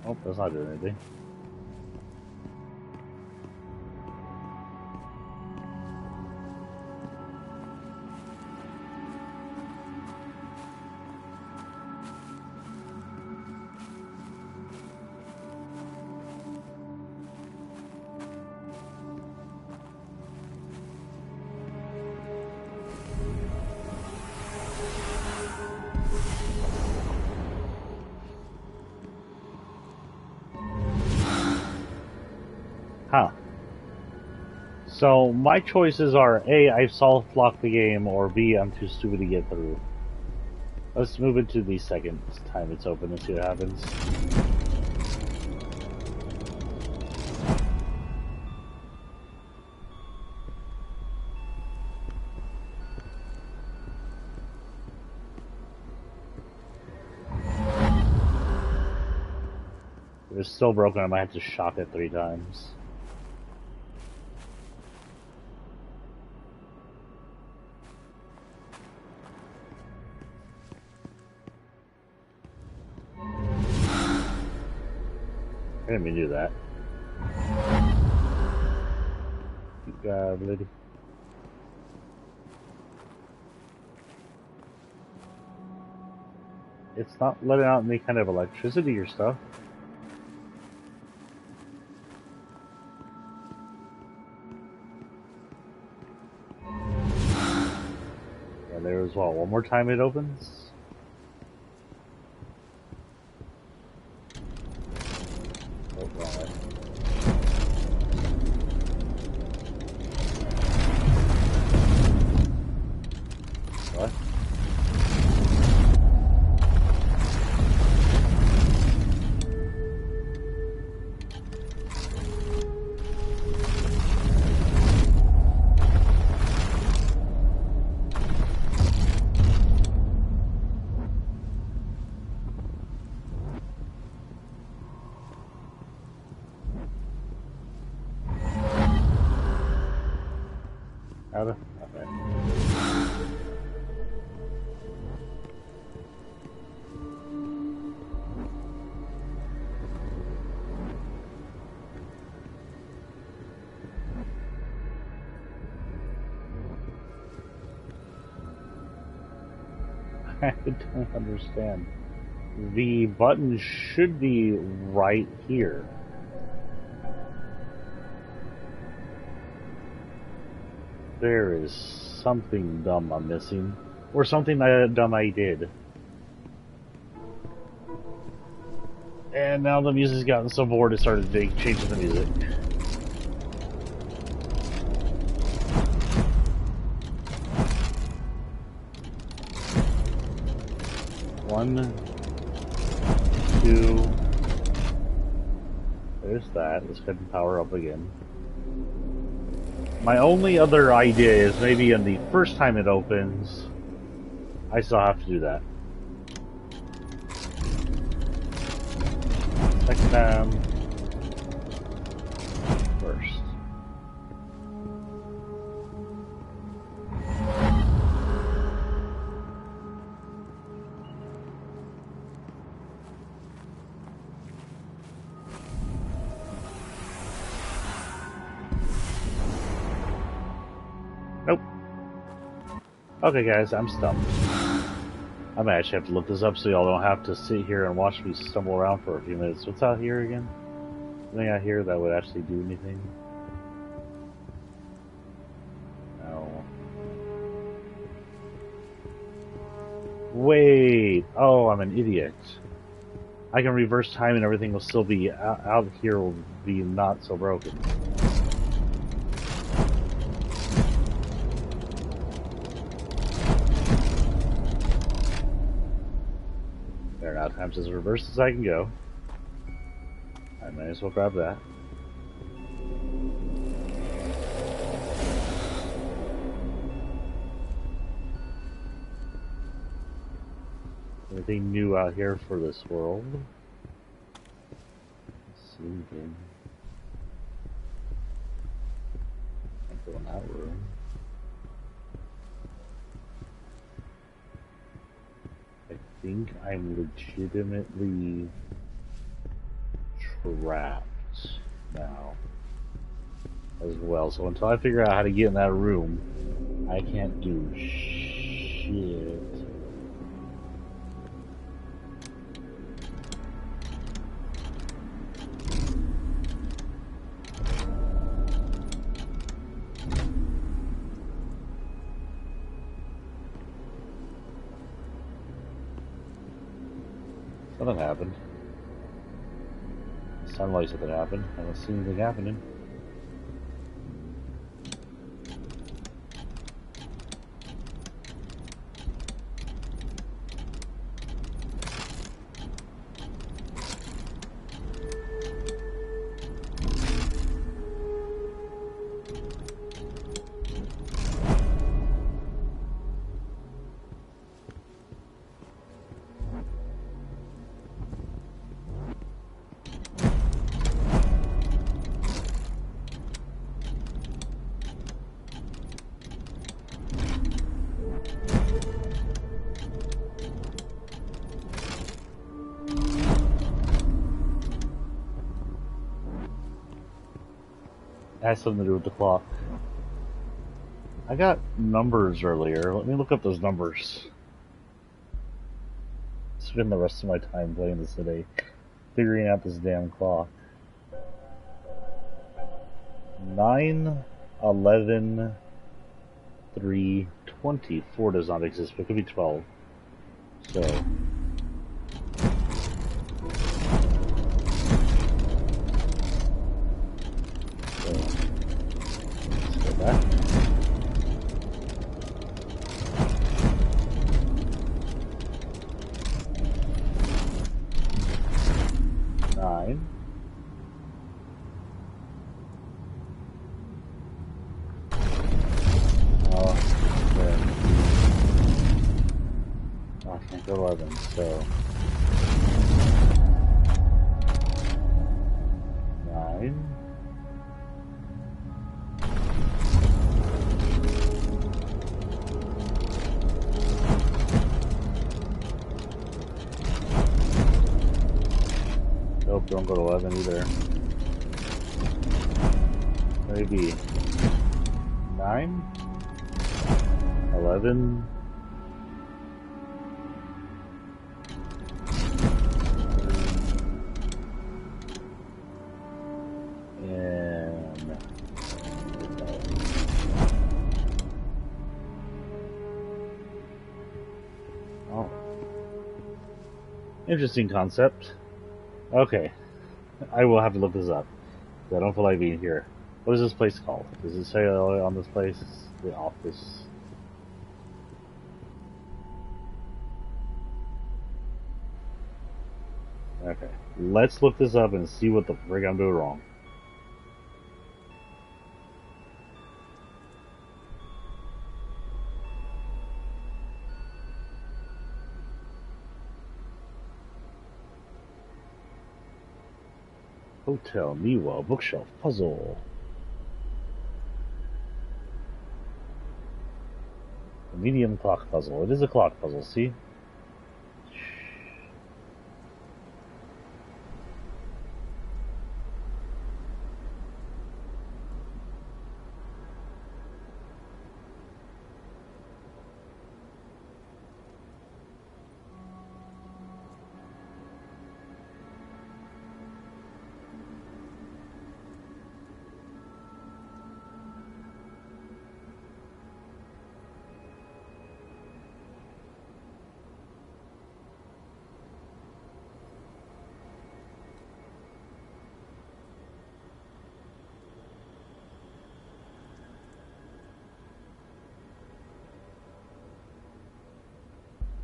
Oh, that's not doing anything. Huh. So my choices are A, I've soft locked the game, or B, I'm too stupid to get through. Let's move it to the second time it's open and see what happens. If it's still broken, I might have to shock it 3 times. I didn't mean to do that. Good God, lady. It's not letting out any kind of electricity or stuff. Yeah, there as well. One more time it opens. What? Out of? Okay. I don't understand. The button should be right here. There is something dumb I'm missing. Or something dumb I did. And now the music's gotten so bored it started changing the music. One, two. There's that. Let's go ahead and power up again. My only other idea is maybe in the first time it opens, I still have to do that. Next time, first. Nope. Okay guys, I'm stumped. I might actually have to look this up so y'all don't have to sit here and watch me stumble around for a few minutes. What's out here again? Anything out here that would actually do anything? No. Wait! Oh, I'm an idiot. I can reverse time and everything will still be out here will be not so broken. Now time's as reverse as I can go. I might as well grab that. Anything new out here for this world? Let's see again. Can't go in that room. I think I'm legitimately trapped now as well. So until I figure out how to get in that room, I can't do shit. Nothing happened. Sunlight said that happened. I don't see anything happening. Has something to do with the clock. I got numbers earlier. Let me look up those numbers. Spend the rest of my time playing this today, figuring out this damn clock. 9, 11, 3, 24 does not exist, but it could be 12. So. So 9. Nope, don't go to 11 either. Maybe 9, 11. Interesting concept. Okay. I will have to look this up. I don't feel like being here. What is this place called? Does it say on this place? It's the office. Okay. Let's look this up and see what the frig I'm doing wrong. Hotel Niwa bookshelf puzzle. A medium clock puzzle. It is a clock puzzle, see?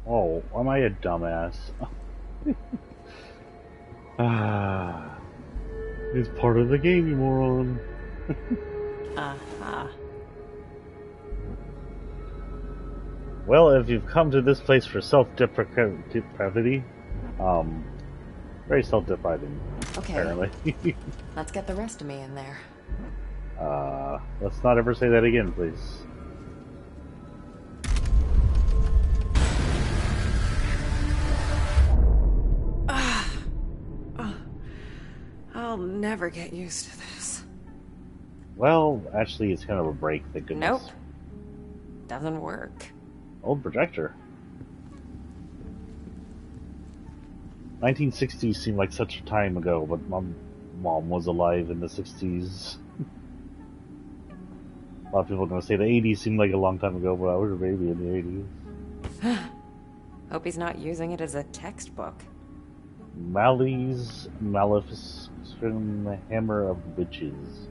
Oh, am I a dumbass? It's part of the game, you moron. Well, if you've come to this place for self-depravity, very self-depriving, Okay. apparently. Let's get the rest of me in there. Let's not ever say that again, please. I'll never get used to this. Well, actually, it's kind of a break, thank goodness. Nope. Doesn't work. Old projector. 1960s seemed like such a time ago, but my mom was alive in the 60s. A lot of people are going to say the 80s seemed like a long time ago, but I was a baby in the 80s. Hope he's not using it as a textbook. Mali's Maleficent Hammer of Witches.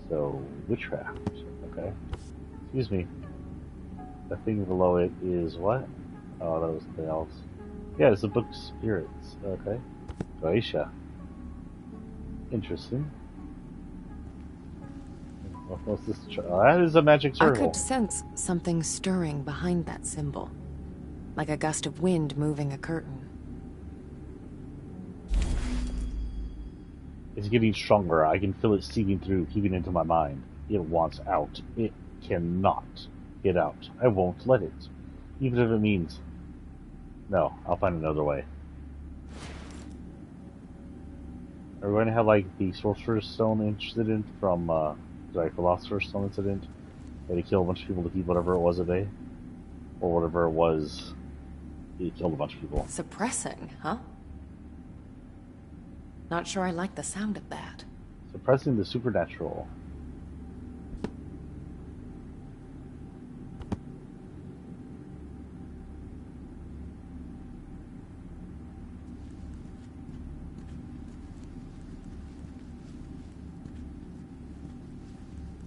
So, witchcraft. Okay. Excuse me. The thing below it is what? Oh, that was something else. Yeah, it's a book Spirits. Okay. Goetia. Interesting. What's this? That is a magic circle. I could sense something stirring behind that symbol. Like a gust of wind moving a curtain. It's getting stronger. I can feel it seeping through, keeping into my mind. It wants out. It cannot get out. I won't let it. Even if it means... No, I'll find another way. Are we going to have, like, the Sorcerer's Stone incident from, Philosopher's Stone incident? Where they kill a bunch of people to keep whatever it was at bay? Or whatever it was, he killed a bunch of people. Suppressing, huh? Not sure I like the sound of that. Suppressing the supernatural.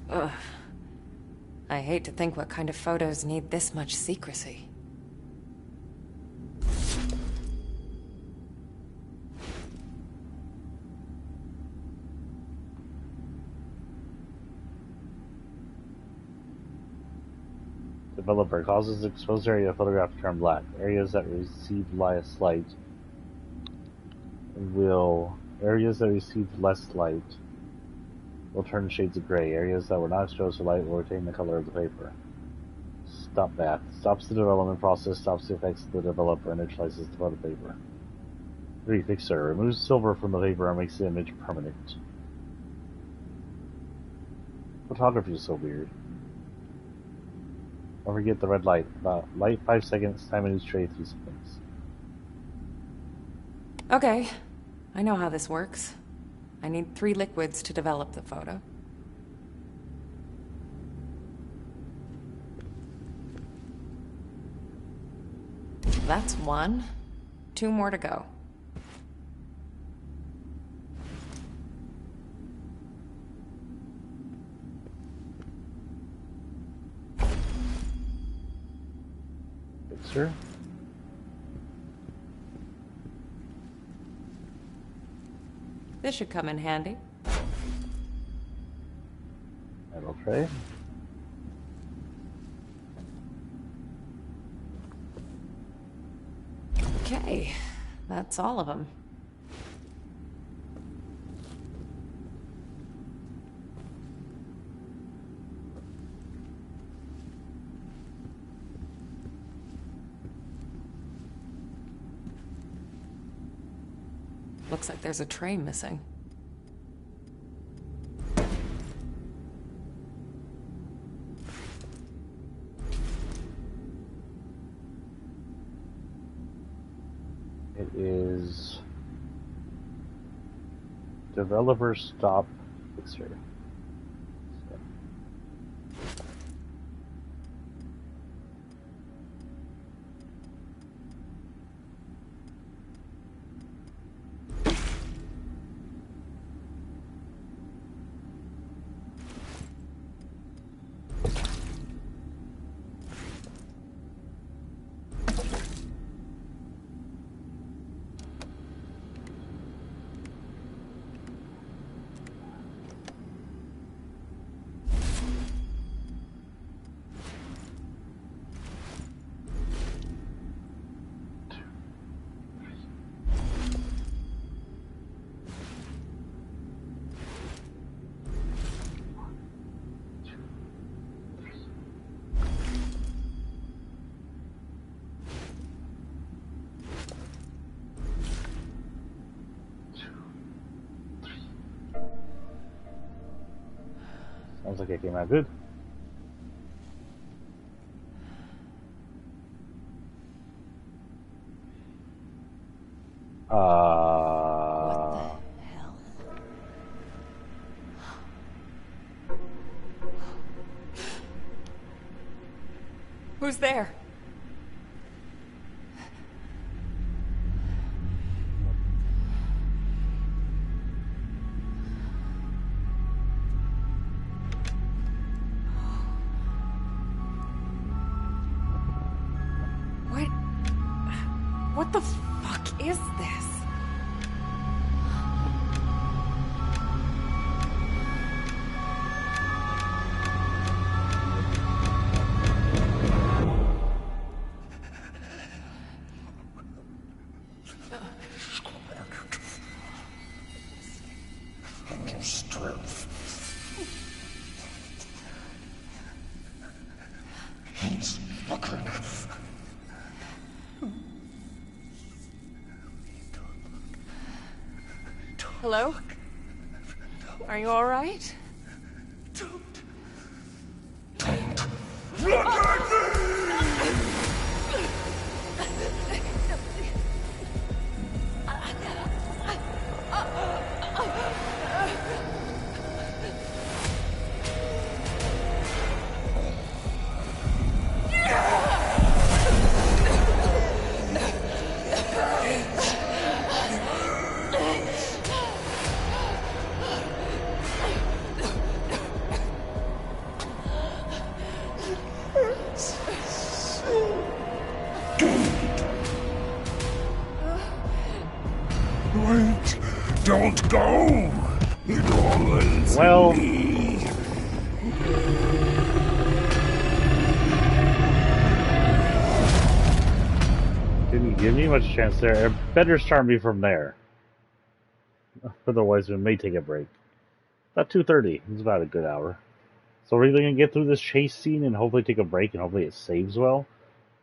Ugh. I hate to think what kind of photos need this much secrecy. Developer causes exposed area of photograph to turn black. Areas that receive less light will turn shades of gray. Areas that were not exposed to light will retain the color of the paper. Stop that. Stops the development process, stops the effects of the developer, and neutralizes the photo paper. 3. Fixer. Removes silver from the paper and makes the image permanent. Photography is so weird. Don't forget the red light. Light 5 seconds, time in each tray 3 seconds. Okay, I know how this works. I need 3 liquids to develop the photo. That's 1. 2 more to go. Sir? This should come in handy. Metal tray. Okay, that's all of them. Looks like there's a tray missing. It is developer stop fixer. Sounds like it came out good. What the hell? Who's there? What the fuck is this? Hello? Are you all right? Don't look at me! Wait, don't go. It always me. Didn't give me much chance there. It better start me from there. Otherwise, we may take a break. About 2:30. It's about a good hour. So we're either going to get through this chase scene and hopefully take a break and hopefully it saves well.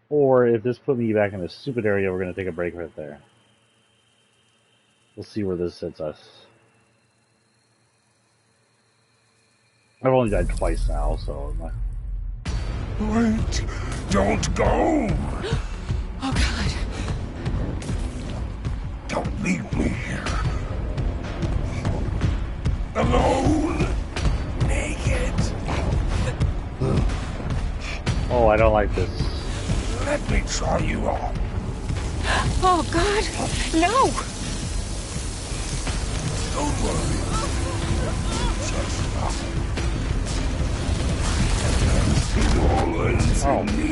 Or if this put me back in a stupid area, we're going to take a break right there. We'll see where this sets us. I've only died twice now, so... Wait! Don't go! Oh, God. Don't leave me here. Alone! Naked! Oh, I don't like this. Let me try you on. Oh, God. No! Don't worry. Just it all ends in me.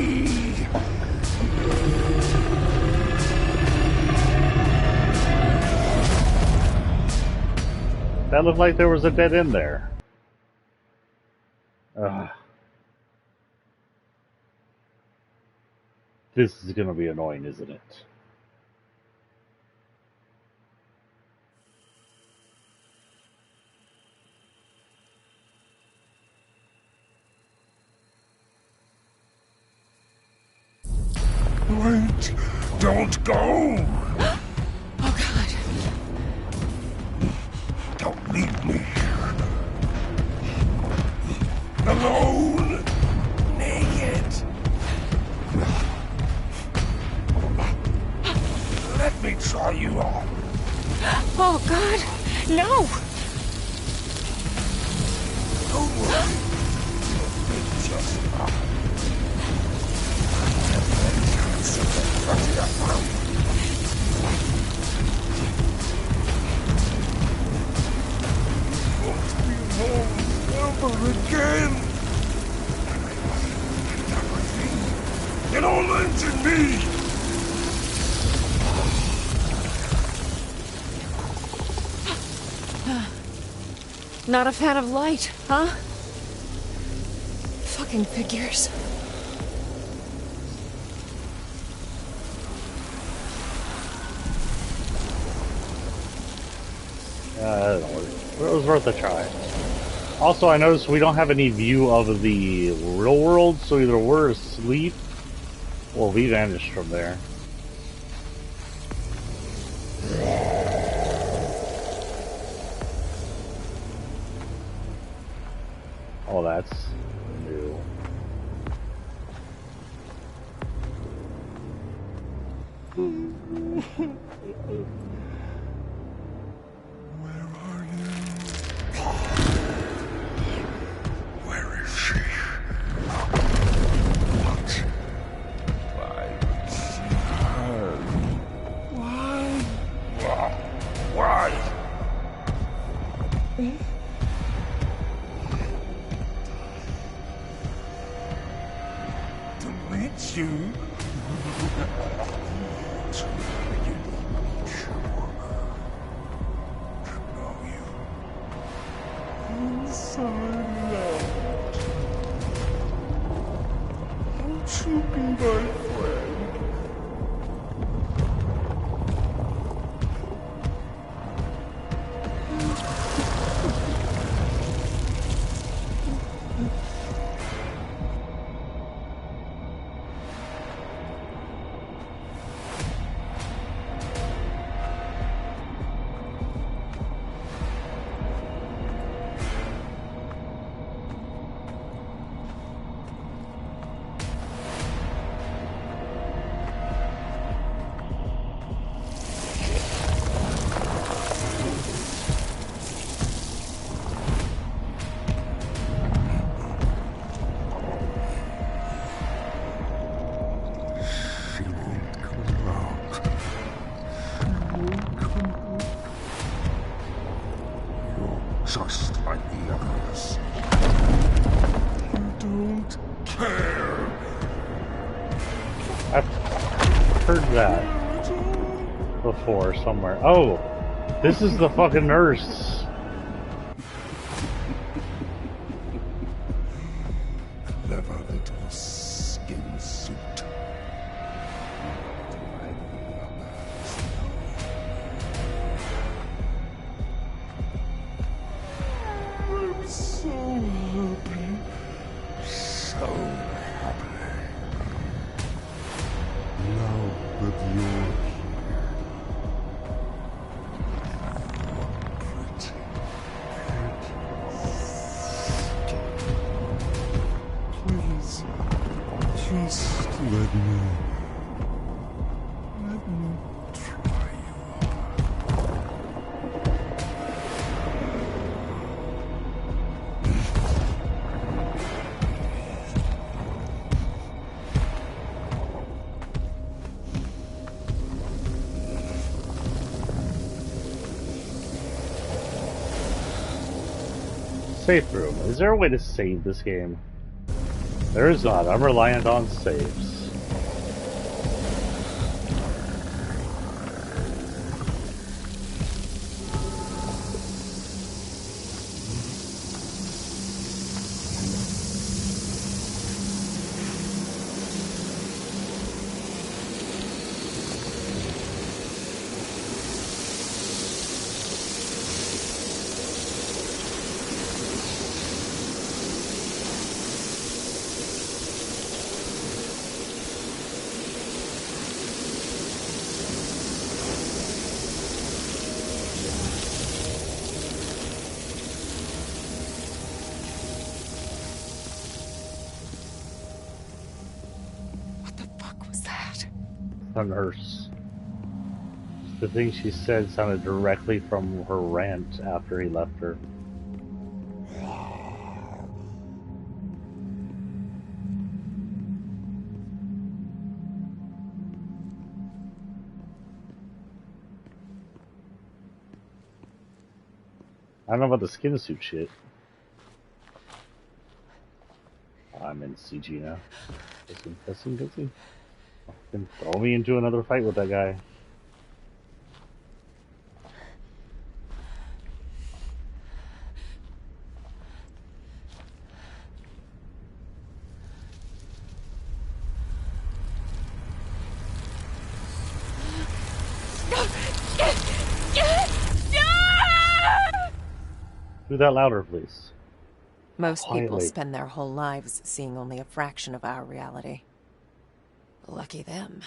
That looked like there was a dead end there. This is gonna be annoying, isn't it? Wait! Don't go! Oh, God. Don't leave me here. Alone! Naked! Let me try you on. Oh, God. No! Don't worry. It's just won't be home ever again. Everything. It all ends in me. Not a fan of light, huh? Fucking figures. I don't know. It was worth a try. Also, I noticed we don't have any view of the real world, so either we're asleep or we vanished from there. Oh, that's new. Where is she? What? Why would she hurt? Why? Why? To meet you? To meet you. To know you. Inside out. Won't you be my friend? She won't come out. She won't come out. You're just like the others. You don't care. I've heard that before somewhere. Oh, this is the fucking nurse. Clever little skin suit. I'm so happy. So happy. Now that you're here. Please, just let me try you on. safe room. Is there a way to save this game? There is not. I'm reliant on saves. A nurse. The thing she said sounded directly from her rant after he left her. I don't know about the skin suit shit. I'm in CG now. Listen. Throw me into another fight with that guy. Do that louder, please. Most people Quietly. spend their whole lives seeing only a fraction of our reality. Lucky them.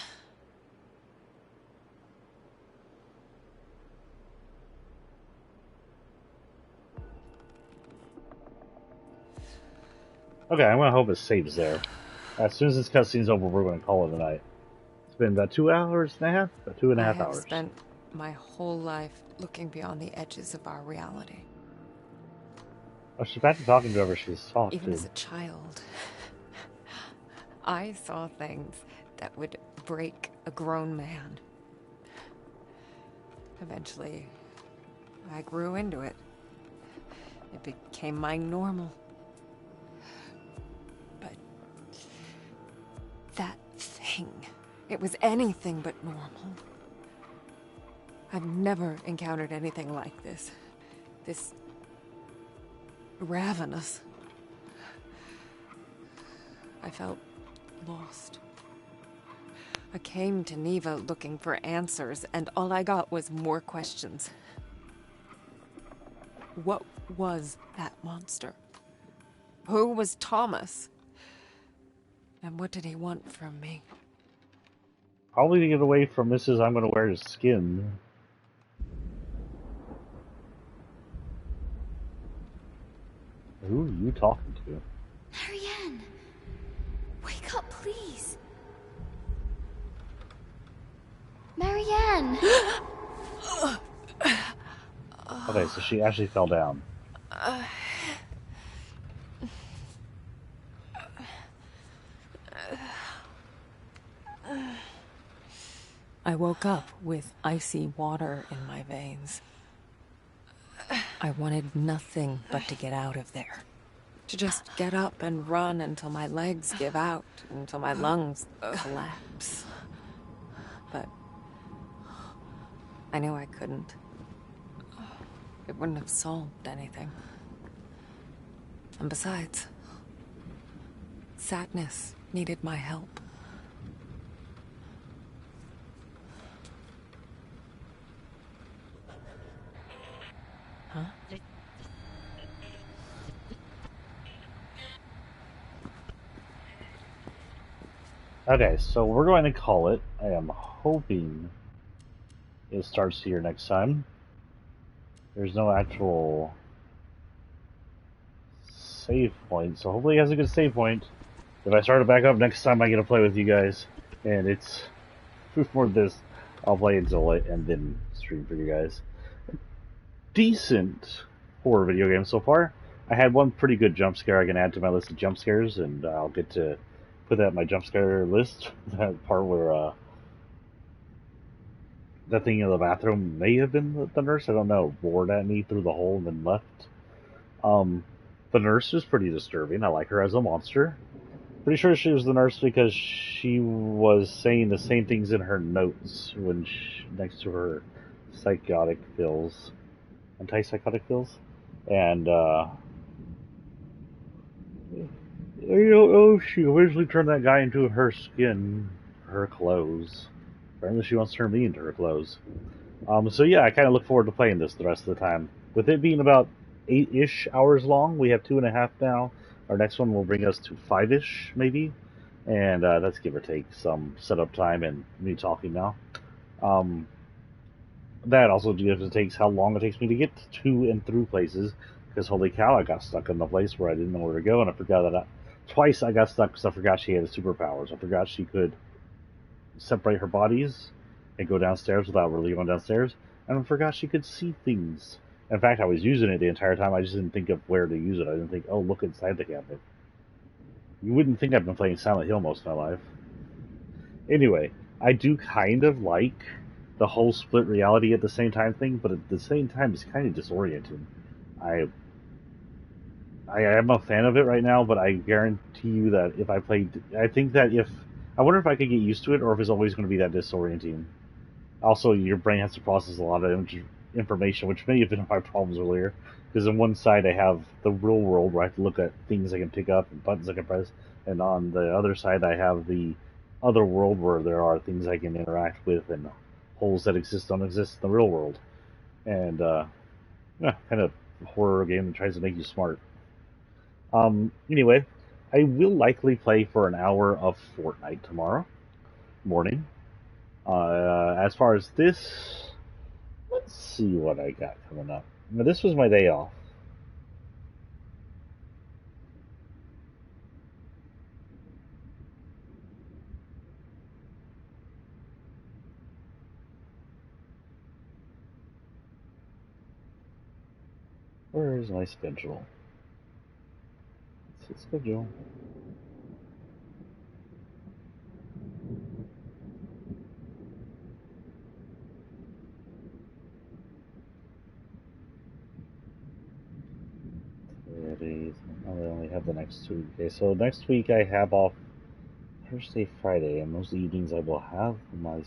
Okay, I'm gonna hope it saves there. As soon as this cutscene's over, we're gonna call it a night. It's been about 2 hours and a half? About 2.5 I have hours. spent my whole life looking beyond the edges of our reality. Oh, she's back to talking to whoever she's talked Even to. as a child, I saw things that would break a grown man. Eventually, I grew into it. It became my normal. But that thing, it was anything but normal. I've never encountered anything like this. This ravenous. I felt lost. I came to Neva looking for answers, and all I got was more questions. What was that monster? Who was Thomas? And what did he want from me? Probably to get away from Mrs. I'm gonna wear his skin. Who are you talking to? Marianne! Wake up, please! Marianne! Okay, so she actually fell down. I woke up with icy water in my veins. I wanted nothing but to get out of there. To just get up and run until my legs give out, until my lungs collapse. But I knew I couldn't. It wouldn't have solved anything. And besides, sadness needed my help. Huh? Okay, so we're going to call it. I am hoping it starts here next time. There's no actual save point, so hopefully it has a good save point. If I start it back up next time, I get to play with you guys, and it's for this. I'll play until it and then stream for you guys. Decent horror video game so far. I had one pretty good jump scare I can add to my list of jump scares, and I'll get to put that in my jump scare list. That part where that thing in the bathroom may have been the nurse, I don't know, roared at me through the hole and then left. The nurse is pretty disturbing. I like her as a monster. Pretty sure she was the nurse because she was saying the same things in her notes when next to her psychotic pills, antipsychotic pills, and she originally turned that guy into her skin, her clothes. Apparently, she wants to turn me into her clothes. So yeah, I kind of look forward to playing this the rest of the time. With it being about 8-ish hours long, we have 2.5 now. Our next one will bring us to 5-ish, maybe. And that's give or take some setup time and me talking now. That also gives or takes how long it takes me to get to and through places. Because holy cow, I got stuck in the place where I didn't know where to go, and I forgot that twice I got stuck because I forgot she had superpowers. I forgot she could separate her bodies and go downstairs without really going downstairs, and I forgot she could see things. In fact, I was using it the entire time. I just didn't think of where to use it. I didn't think, oh, look inside the cabinet. You wouldn't think I've been playing Silent Hill most of my life. Anyway, I do kind of like the whole split reality at the same time thing, but at the same time, it's kind of disorienting. I am a fan of it right now, but I guarantee you that if I played... I think that if... I wonder if I could get used to it, or if it's always going to be that disorienting. Also, your brain has to process a lot of information, which may have been my problems earlier. Because on one side I have the real world, where I have to look at things I can pick up and buttons I can press. And on the other side I have the other world, where there are things I can interact with and holes that don't exist in the real world. And, yeah, kind of a horror game that tries to make you smart. Anyway, I will likely play for an hour of Fortnite tomorrow morning. As far as this, let's see what I got coming up. Now, this was my day off. Where is my schedule? Let's see schedule. I only have the next 2 weeks. Okay, so next week I have off Thursday, Friday, and those evenings I will have my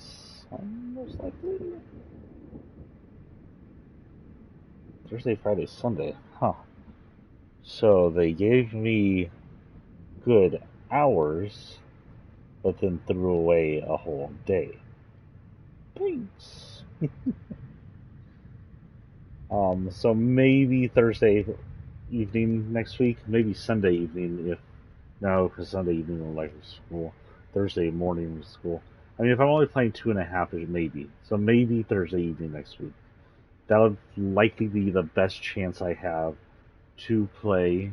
son, most likely. Thursday, Friday, Sunday. Huh. So they gave me good hours, but then threw away a whole day. Thanks. So maybe Thursday evening next week, maybe Sunday evening because Sunday evening I'm like school, Thursday morning was school. I mean, if I'm only playing 2.5, maybe. So maybe Thursday evening next week. That would likely be the best chance I have to play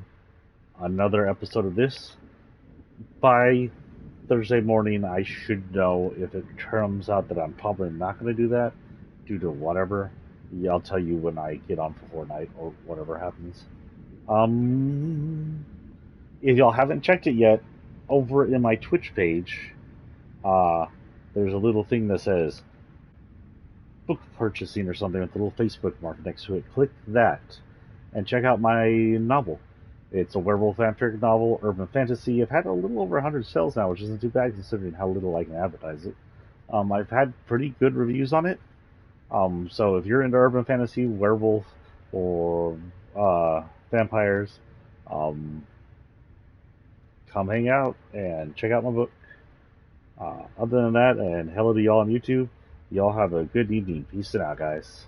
another episode of this. By Thursday morning, I should know. If it turns out that I'm probably not going to do that, due to whatever, I'll tell you when I get on for Fortnite or whatever happens. If y'all haven't checked it yet, over in my Twitch page, there's a little thing that says book purchasing or something with a little Facebook mark next to it. Click that and check out my novel. It's a werewolf vampiric novel, urban fantasy. I've had a little over 100 sales now, which isn't too bad considering how little I can advertise it. I've had pretty good reviews on it. So if you're into urban fantasy, werewolf, or vampires, come hang out and check out my book. Other than that, and hello to y'all on YouTube. Y'all have a good evening. Peace out, guys.